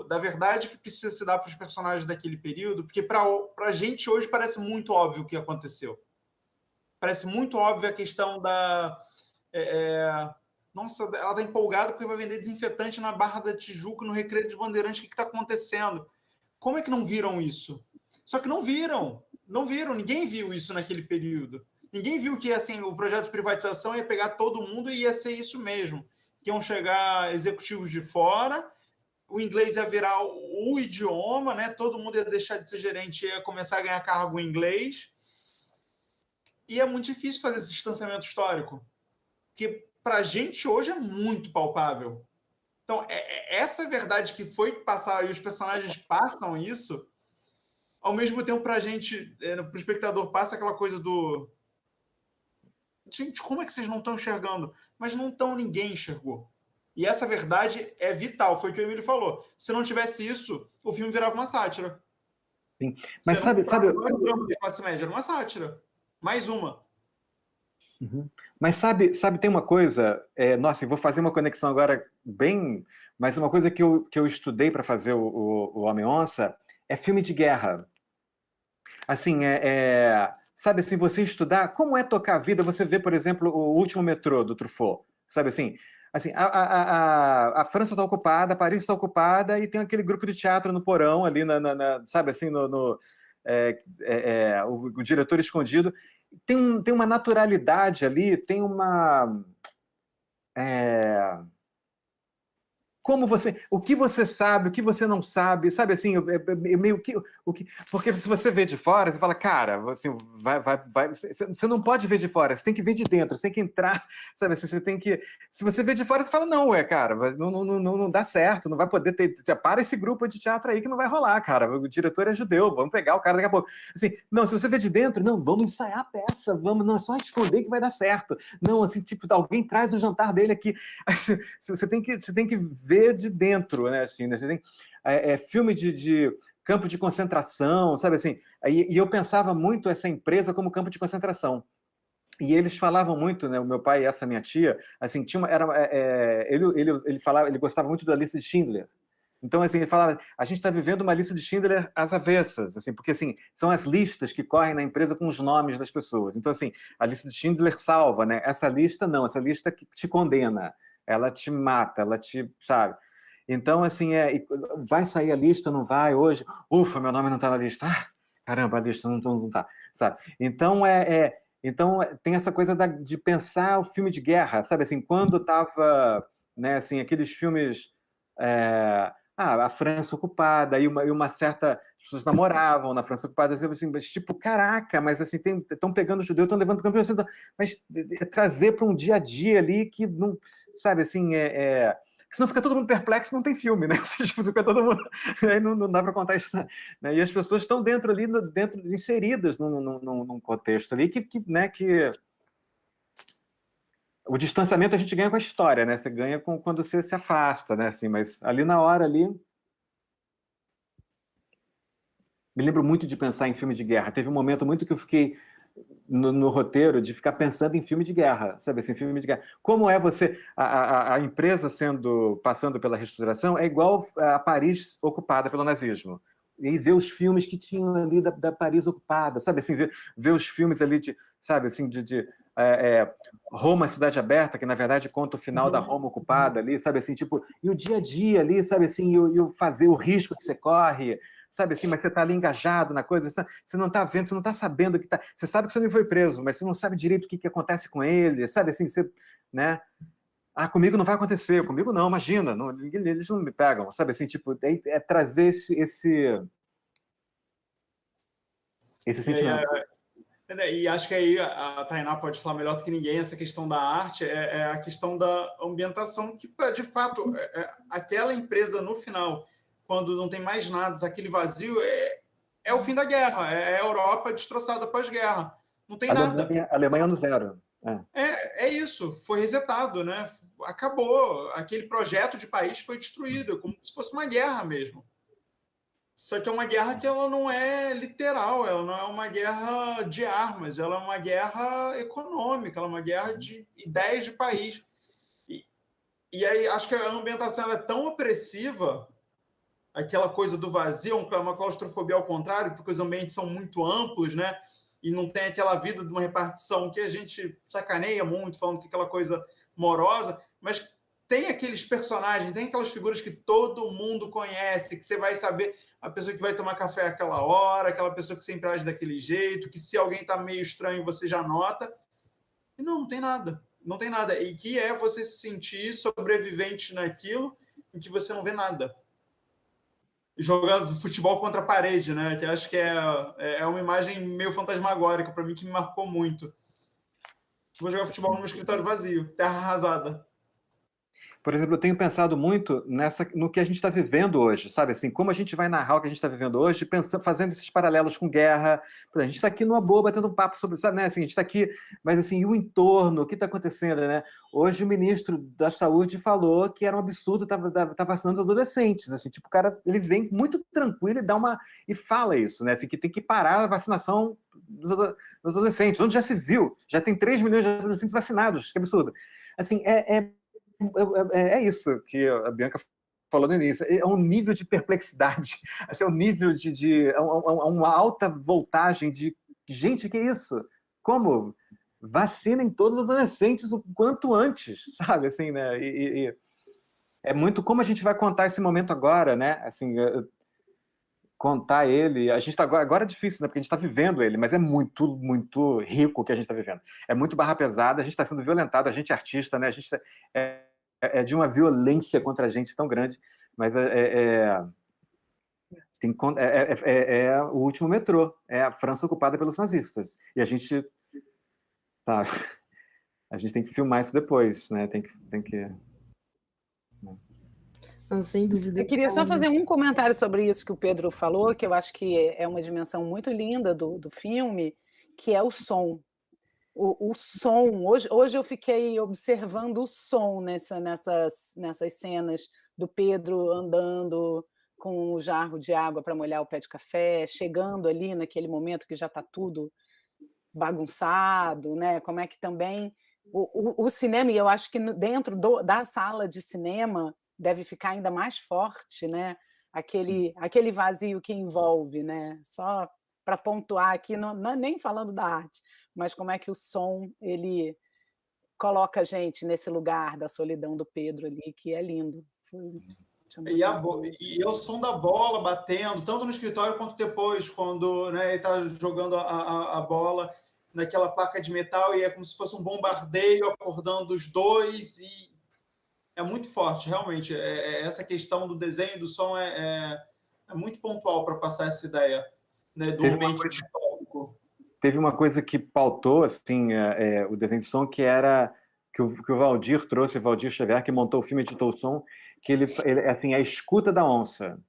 da verdade que precisa se dar para os personagens daquele período, porque para a gente hoje parece muito óbvio o que aconteceu. Parece muito óbvio a questão da... nossa, ela está empolgada porque vai vender desinfetante na Barra da Tijuca, no Recreio dos Bandeirantes, o que está acontecendo? Como é que não viram isso? Só que não viram, ninguém viu isso naquele período. Ninguém viu que assim, o projeto de privatização ia pegar todo mundo e ia ser isso mesmo. Que iam chegar executivos de fora, o inglês ia virar o idioma, né? Todo mundo ia deixar de ser gerente e ia começar a ganhar cargo em inglês. E é muito difícil fazer esse distanciamento histórico, porque para a gente hoje é muito palpável. Então, essa verdade que foi passar, e os personagens passam isso, ao mesmo tempo para a gente, para o espectador, passa aquela coisa do... Gente, como é que vocês não estão enxergando? Mas não estão, ninguém enxergou. E essa verdade é vital, foi o que o Emílio falou. Se não tivesse isso, o filme virava uma sátira. Sim. Mas sabe... Não era um drama de classe média, era uma sátira. Mais uma. Uhum. Mas sabe, tem uma coisa, nossa, eu vou fazer uma conexão agora bem, mas uma coisa que eu estudei para fazer o Homem-Onça é filme de guerra. Assim, sabe assim, você estudar como é tocar a vida, você vê, por exemplo, o Último Metrô, do Truffaut, sabe assim, a França está ocupada, Paris está ocupada e tem aquele grupo de teatro no porão ali, sabe assim, o diretor escondido. Tem uma naturalidade ali, tem uma... o que você sabe, o que você não sabe, sabe assim, meio que, porque se você vê de fora, você fala, cara, assim, você não pode ver de fora, você tem que ver de dentro, você tem que entrar, sabe assim, você tem que, se você vê de fora, você fala, não, cara, não dá certo, não vai poder ter, para esse grupo de teatro aí que não vai rolar, cara, o diretor é judeu, vamos pegar o cara daqui a pouco, assim, não, se você vê de dentro, não, vamos ensaiar a peça, não, é só esconder que vai dar certo, não, assim, tipo, alguém traz o jantar dele aqui, assim, você tem que ver de dentro, né? Assim, né? Você tem, filme de campo de concentração, sabe assim? E eu pensava muito essa empresa como campo de concentração. E eles falavam muito, né? O meu pai e essa minha tia, assim, ele falava, ele gostava muito da lista de Schindler. Então, assim, ele falava, a gente está vivendo uma lista de Schindler às avessas, assim, porque, assim, são as listas que correm na empresa com os nomes das pessoas. Então, assim, a lista de Schindler salva, né? Essa lista não, essa lista que te condena, ela te mata, ela te, sabe? Então, assim, vai sair a lista, não vai hoje? Ufa, meu nome não está na lista. Caramba, a lista não está, sabe? Então, então tem essa coisa de pensar o filme de guerra, sabe? Assim, quando estava, né, assim, aqueles filmes... a França ocupada, e uma certa... As pessoas namoravam na França ocupada, assim, mas, tipo, caraca, mas assim, estão pegando o judeu, estão levando o campo, mas trazer para um dia a dia ali que não... Sabe, assim, que senão fica todo mundo perplexo, não tem filme, né? Tipo, fica todo mundo... Aí não dá para contar isso, né? E as pessoas estão dentro ali, inseridas num contexto ali que O distanciamento a gente ganha com a história, né? Você ganha quando você se afasta, né? Assim, mas ali na hora, ali... Me lembro muito de pensar em filme de guerra. Teve um momento muito que eu fiquei no roteiro de ficar pensando em filme de guerra, sabe assim, filme de guerra. Como é você... A empresa passando pela reestruturação é igual a Paris ocupada pelo nazismo. E ver os filmes que tinham ali da Paris ocupada, sabe assim, ver os filmes ali de, sabe assim, Roma, Cidade Aberta, que na verdade conta o final da Roma ocupada ali, sabe assim, tipo, e o dia a dia ali, sabe assim, e o fazer o risco que você corre, sabe assim, mas você está ali engajado na coisa, você não está vendo, você não está sabendo que tá, você sabe que você não foi preso, mas você não sabe direito o que acontece com ele, sabe assim, você, né? Ah, comigo não vai acontecer, comigo não, imagina, não, eles não me pegam, sabe assim, tipo, é trazer esse sentimento. E acho que aí a Tainá pode falar melhor do que ninguém, essa questão da arte, é a questão da ambientação, que, de fato, aquela empresa, no final, quando não tem mais nada, aquele vazio, é o fim da guerra, é a Europa destroçada pós-guerra. Não tem nada. Alemanha no zero. É isso, foi resetado, né? Acabou, aquele projeto de país foi destruído, como se fosse uma guerra mesmo. Só que é uma guerra que ela não é literal, ela não é uma guerra de armas, ela é uma guerra econômica, ela é uma guerra de ideias de país. E aí acho que a ambientação é tão opressiva, aquela coisa do vazio, uma claustrofobia ao contrário, porque os ambientes são muito amplos, né? E não tem aquela vida de uma repartição que a gente sacaneia muito, falando que aquela coisa morosa, mas tem aqueles personagens, tem aquelas figuras que todo mundo conhece, que você vai saber a pessoa que vai tomar café àquela hora, aquela pessoa que sempre age daquele jeito, que se alguém está meio estranho você já nota. E não tem nada. Não tem nada. E que é você se sentir sobrevivente naquilo em que você não vê nada. Jogando futebol contra a parede, né? Que acho que é uma imagem meio fantasmagórica para mim, que me marcou muito. Vou jogar futebol no meu escritório vazio, terra arrasada. Por exemplo, eu tenho pensado muito no que a gente está vivendo hoje, sabe? Assim, como a gente vai narrar o que a gente está vivendo hoje, fazendo esses paralelos com guerra. A gente está aqui numa boa, batendo um papo sobre, sabe, né? Assim, a gente está aqui, mas assim, e o entorno, o que está acontecendo, né? Hoje o ministro da Saúde falou que era um absurdo tá vacinando adolescentes. Assim, tipo, o cara, ele vem muito tranquilo e fala isso, né? Assim, que tem que parar a vacinação dos adolescentes. Onde já se viu? Já tem 3 milhões de adolescentes vacinados. Que absurdo. Assim, é isso que a Bianca falou no início, é um nível de perplexidade, assim, é um nível uma alta voltagem de gente, que é isso? Como? Vacinem todos os adolescentes o quanto antes, sabe? Assim, né? E é muito como a gente vai contar esse momento agora, né? Assim, contar ele, a gente está agora é difícil, né? Porque a gente está vivendo ele, mas é muito, muito rico o que a gente está vivendo. É muito barra pesada, a gente está sendo violentado, a gente é artista, né? A gente é de uma violência contra a gente tão grande, mas é o último metrô, é a França ocupada pelos nazistas, e a gente tem que filmar isso depois, né? Tem que Não, sem dúvida. Eu queria só fazer um comentário sobre isso que o Pedro falou, que eu acho que é uma dimensão muito linda do filme, que é o som. O som. Hoje eu fiquei observando o som nessas cenas do Pedro andando com o jarro de água para molhar o pé de café, chegando ali naquele momento que já está tudo bagunçado, né? Como é que também o cinema, e eu acho que dentro da sala de cinema deve ficar ainda mais forte, né? Aquele vazio que envolve, né? Só para pontuar aqui, não nem falando da arte, mas como é que o som ele coloca a gente nesse lugar da solidão do Pedro ali, que é lindo. E é o som da bola batendo, tanto no escritório quanto depois, quando, né, ele está jogando a bola naquela placa de metal e é como se fosse um bombardeio acordando os dois, e é muito forte, realmente. Essa questão do desenho, do som é muito pontual para passar essa ideia, né, do ambiente histórico. Teve uma coisa que pautou assim, o desenho de som, que era que o Valdir trouxe, o Valdir Xavier, que montou o filme, editou o som, que ele assim, a escuta da onça.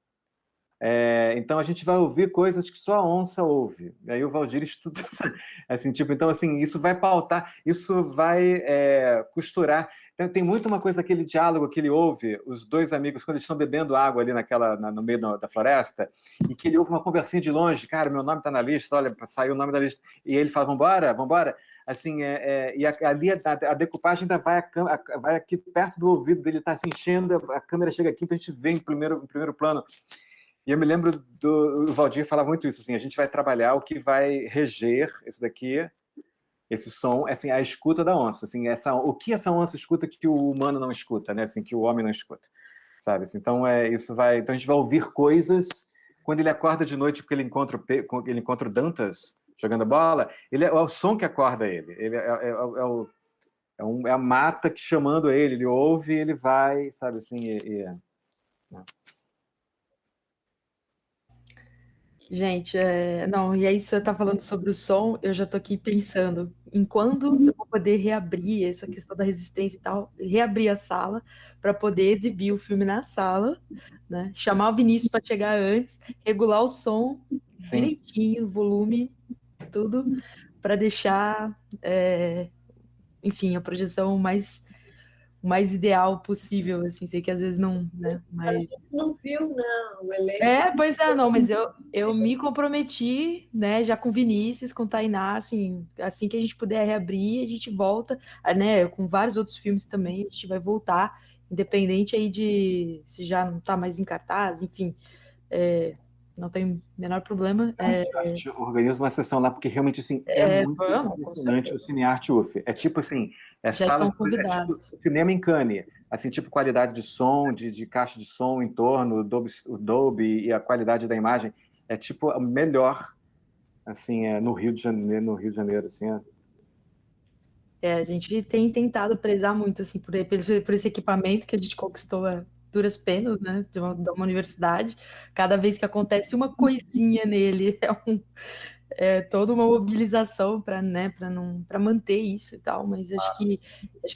Então a gente vai ouvir coisas que só a onça ouve. E aí o Valdir estuda, assim, tipo, então assim, isso vai pautar, isso vai costurar. Então, tem muito uma coisa, aquele diálogo que ele ouve, os dois amigos, quando eles estão bebendo água ali no meio da floresta, e que ele ouve uma conversinha de longe, cara, meu nome está na lista, olha, saiu o nome da lista, e ele fala, vambora, vambora. Assim, e ali a decupagem ainda vai aqui perto do ouvido dele, está se enchendo, a câmera chega aqui, então a gente vê em primeiro plano. E eu me lembro do Valdir falar muito isso, assim, a gente vai trabalhar o que vai reger isso daqui, esse som, assim, a escuta da onça, assim, o que essa onça escuta que o humano não escuta, né, assim, que o homem não escuta, sabe? Assim, então então a gente vai ouvir coisas quando ele acorda de noite porque ele encontra o Dantas jogando bola, é o som que acorda ele, é a mata que chamando ele ouve, ele vai, sabe, assim, Gente, não, e aí você tá falando sobre o som, eu já tô aqui pensando em quando eu vou poder reabrir essa questão da resistência e tal, reabrir a sala para poder exibir o filme na sala, né? Chamar o Vinícius para chegar antes, regular o som direitinho, volume, tudo, para deixar, enfim, a projeção mais ideal possível, assim, sei que às vezes não, né, A mas... gente não viu, né, o elenco. Pois é, não, mas eu me comprometi, né, já com Vinícius, com Tainá, assim que a gente puder reabrir, a gente volta, né, com vários outros filmes também, a gente vai voltar, independente aí de se já não tá mais em cartaz, enfim, não tem o menor problema. A gente organiza uma sessão lá, porque realmente, assim, muito impressionante o Cinearte UF. É tipo assim, já estão convidados. Tipo cinema em Cannes, assim, tipo qualidade de som, de caixa de som em torno, o Dolby e a qualidade da imagem, é tipo o melhor, assim, no Rio de Janeiro, assim, A gente tem tentado prezar muito, assim, por esse equipamento que a gente conquistou a duras penas, né, de uma universidade. Cada vez que acontece uma coisinha nele, toda uma mobilização para, né, para manter isso e tal, mas acho que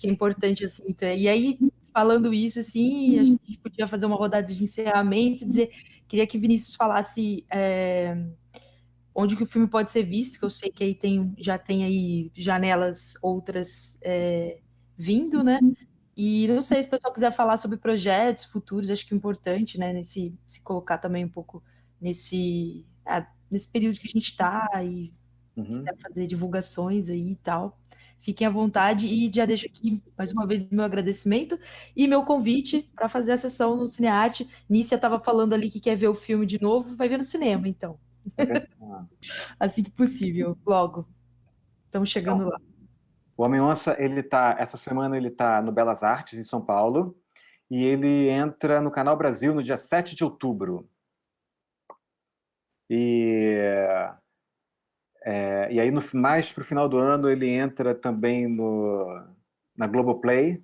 é importante, assim, e aí, falando isso, assim, a gente podia fazer uma rodada de encerramento e queria que o Vinícius falasse onde que o filme pode ser visto, que eu sei que aí já tem aí janelas outras vindo, né? E não sei se o pessoal quiser falar sobre projetos futuros, acho que é importante, né? Se colocar também um pouco nesse período que a gente está e quiser fazer divulgações aí e tal. Fiquem à vontade e já deixo aqui mais uma vez meu agradecimento e meu convite para fazer a sessão no Cinearte. Nícia estava falando ali que quer ver o filme de novo, vai ver no cinema, então. Assim que possível, logo. Estamos chegando lá. O Homem-Onça, essa semana ele está no Belas Artes, em São Paulo, e ele entra no Canal Brasil no dia 7 de outubro. E aí, mais para o final do ano, ele entra também na Globoplay.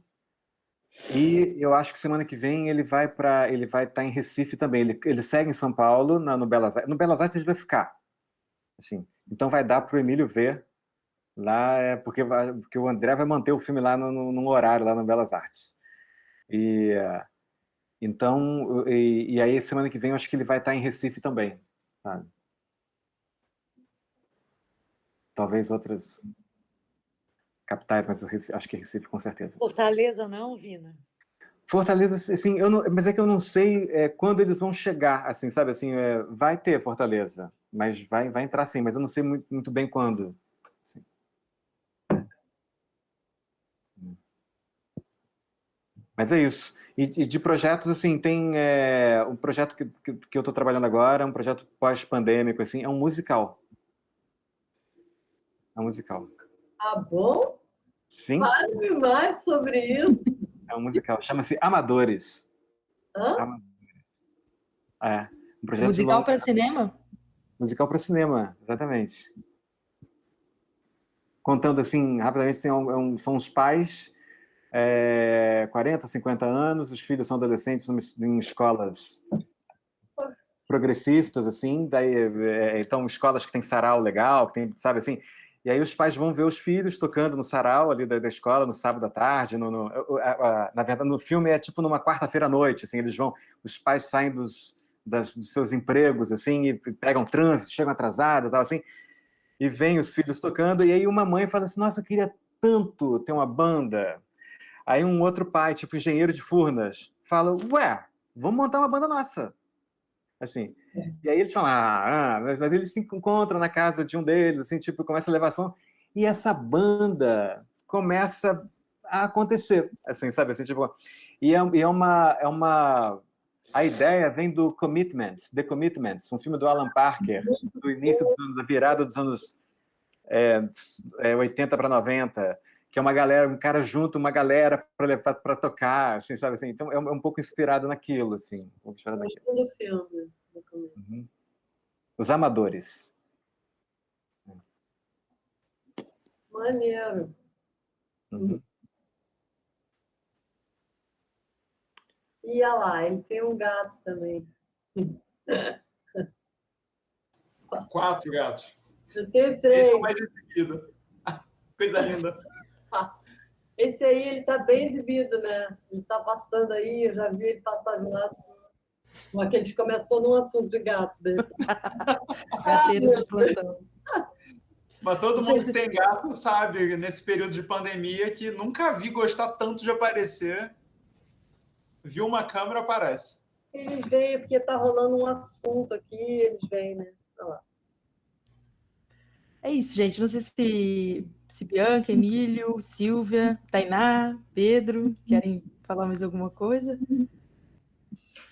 E eu acho que semana que vem ele vai estar em Recife também. Ele segue em São Paulo, no Belas Artes. No Belas Artes ele vai ficar. Assim. Então vai dar para o Emílio ver lá, porque o André vai manter o filme lá num horário, lá no Belas Artes. Então, e aí semana que vem eu acho que ele vai estar em Recife também. Sabe? Talvez outras capitais, mas acho que Recife com certeza. Fortaleza não, Vina? Fortaleza, assim, mas é que eu não sei quando eles vão chegar, assim, sabe, assim, vai ter Fortaleza, mas vai entrar sim, mas eu não sei muito bem quando. Assim. Mas é isso. E de projetos, assim, tem um projeto que eu estou trabalhando agora, um projeto pós-pandêmico, assim, é um musical. É um musical. Ah, bom? Sim. Fale mais sobre isso. É um musical. Chama-se Amadores. Hã? Amadores. Um projeto musical para cinema? Musical para cinema, exatamente. Contando, assim, rapidamente, assim, são os pais, 40, 50 anos, os filhos são adolescentes em escolas progressistas, assim, daí, então escolas que tem sarau legal, que tem, sabe, assim, e aí os pais vão ver os filhos tocando no sarau ali da escola no sábado à tarde, na verdade no filme é tipo numa quarta-feira à noite, assim, os pais saem dos seus empregos, assim, e pegam trânsito, chegam atrasados, tal, assim, e vem os filhos tocando, e aí uma mãe fala assim, nossa, eu queria tanto ter uma banda. Aí um outro pai, tipo engenheiro de Furnas, fala, ué, vamos montar uma banda nossa. Assim, e aí eles falam, mas eles se encontram na casa de um deles, assim, tipo, começa a levação, e essa banda começa a acontecer, assim, sabe, assim, tipo, a ideia vem do Commitments, The Commitments, um filme do Alan Parker, do início da virada dos anos 80 para 90, que é uma galera, um cara junto, uma galera para tocar, assim, sabe, assim, então é um pouco inspirado naquilo, assim, um pouco inspirado naquilo. Filme. Uhum. Os Amadores. Maneiro. Uhum. E olha lá, ele tem um gato também. 4 gatos. Eu tenho 3. Esse é o mais exibido. Coisa linda. Esse aí, ele tá bem exibido, né? Ele tá passando aí, eu já vi ele passar de lado. Aqueles começam todo um assunto de gato dele. Gateiros de plantão. Mas todo mundo que tem gato sabe, nesse período de pandemia, que nunca vi gostar tanto de aparecer. Viu uma câmera, aparece. Eles vêm, porque tá rolando um assunto aqui, eles vêm, né? Olha lá. É isso, gente. Não sei se Bianca, Emílio, Silvia, Tainá, Pedro querem falar mais alguma coisa?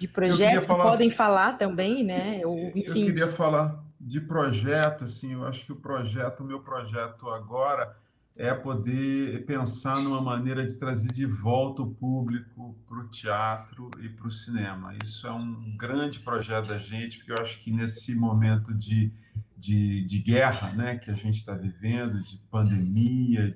De projetos que podem falar também, né? Ou, enfim. Eu queria falar de projeto, assim, eu acho que o meu projeto agora é poder pensar numa maneira de trazer de volta o público para o teatro e para o cinema. Isso é um grande projeto da gente, porque eu acho que nesse momento de guerra, né, que a gente está vivendo, de pandemia,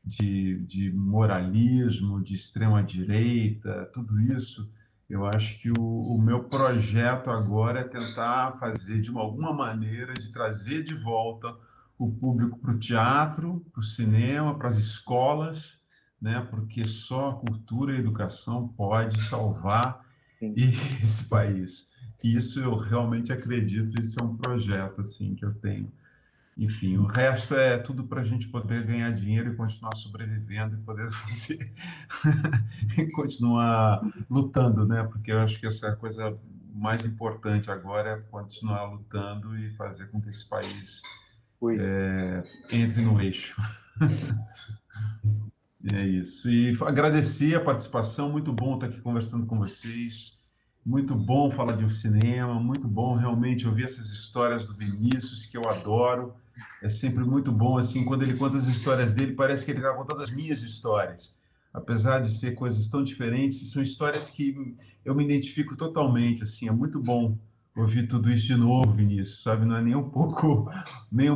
de moralismo, de extrema-direita, tudo isso, eu acho que o meu projeto agora é tentar fazer, de alguma maneira, de trazer de volta o público para o teatro, para o cinema, para as escolas, né? Porque só a cultura e a educação pode salvar esse país. E isso eu realmente acredito, isso é um projeto assim, que eu tenho. Enfim, o resto é tudo para a gente poder ganhar dinheiro e continuar sobrevivendo e poder fazer e continuar lutando, né? Porque eu acho que essa é a coisa mais importante agora, é continuar lutando e fazer com que esse país entre no eixo. É isso. E agradecer a participação, muito bom estar aqui conversando com vocês. Muito bom falar de cinema, muito bom realmente ouvir essas histórias do Vinícius, que eu adoro. É sempre muito bom, assim, quando ele conta as histórias dele, parece que ele está contando as minhas histórias. Apesar de ser coisas tão diferentes, são histórias que eu me identifico totalmente, assim, é muito bom ouvir tudo isso de novo, Vinícius, sabe? Não é nem um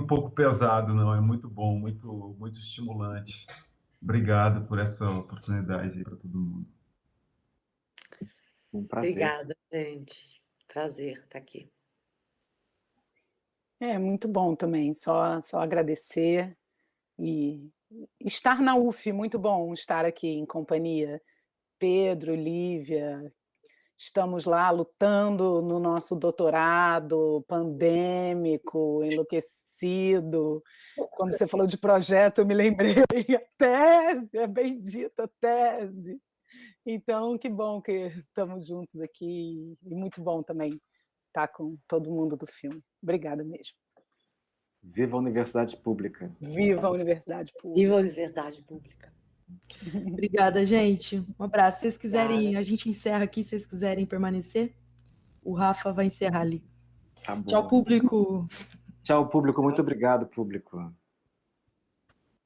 pouco pesado, não, é muito bom, muito, muito estimulante. Obrigado por essa oportunidade aí para todo mundo. Um prazer. Obrigada, gente. Prazer estar aqui. É muito bom também, só agradecer e estar na UF, muito bom estar aqui em companhia. Pedro, Lívia, estamos lá lutando no nosso doutorado pandêmico, enlouquecido. Quando você falou de projeto, eu me lembrei a tese, a bendita tese. Então, que bom que estamos juntos aqui e muito bom também estar com todo mundo do filme. Obrigada mesmo. Viva a Universidade Pública. Viva a Universidade Pública. Viva a Universidade Pública. Obrigada, gente. Um abraço. Se vocês quiserem, a gente encerra aqui, se vocês quiserem permanecer. O Rafa vai encerrar ali. Tá bom. Tchau, público. Tchau, público. Muito obrigado, público.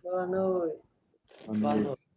Boa noite. Boa noite.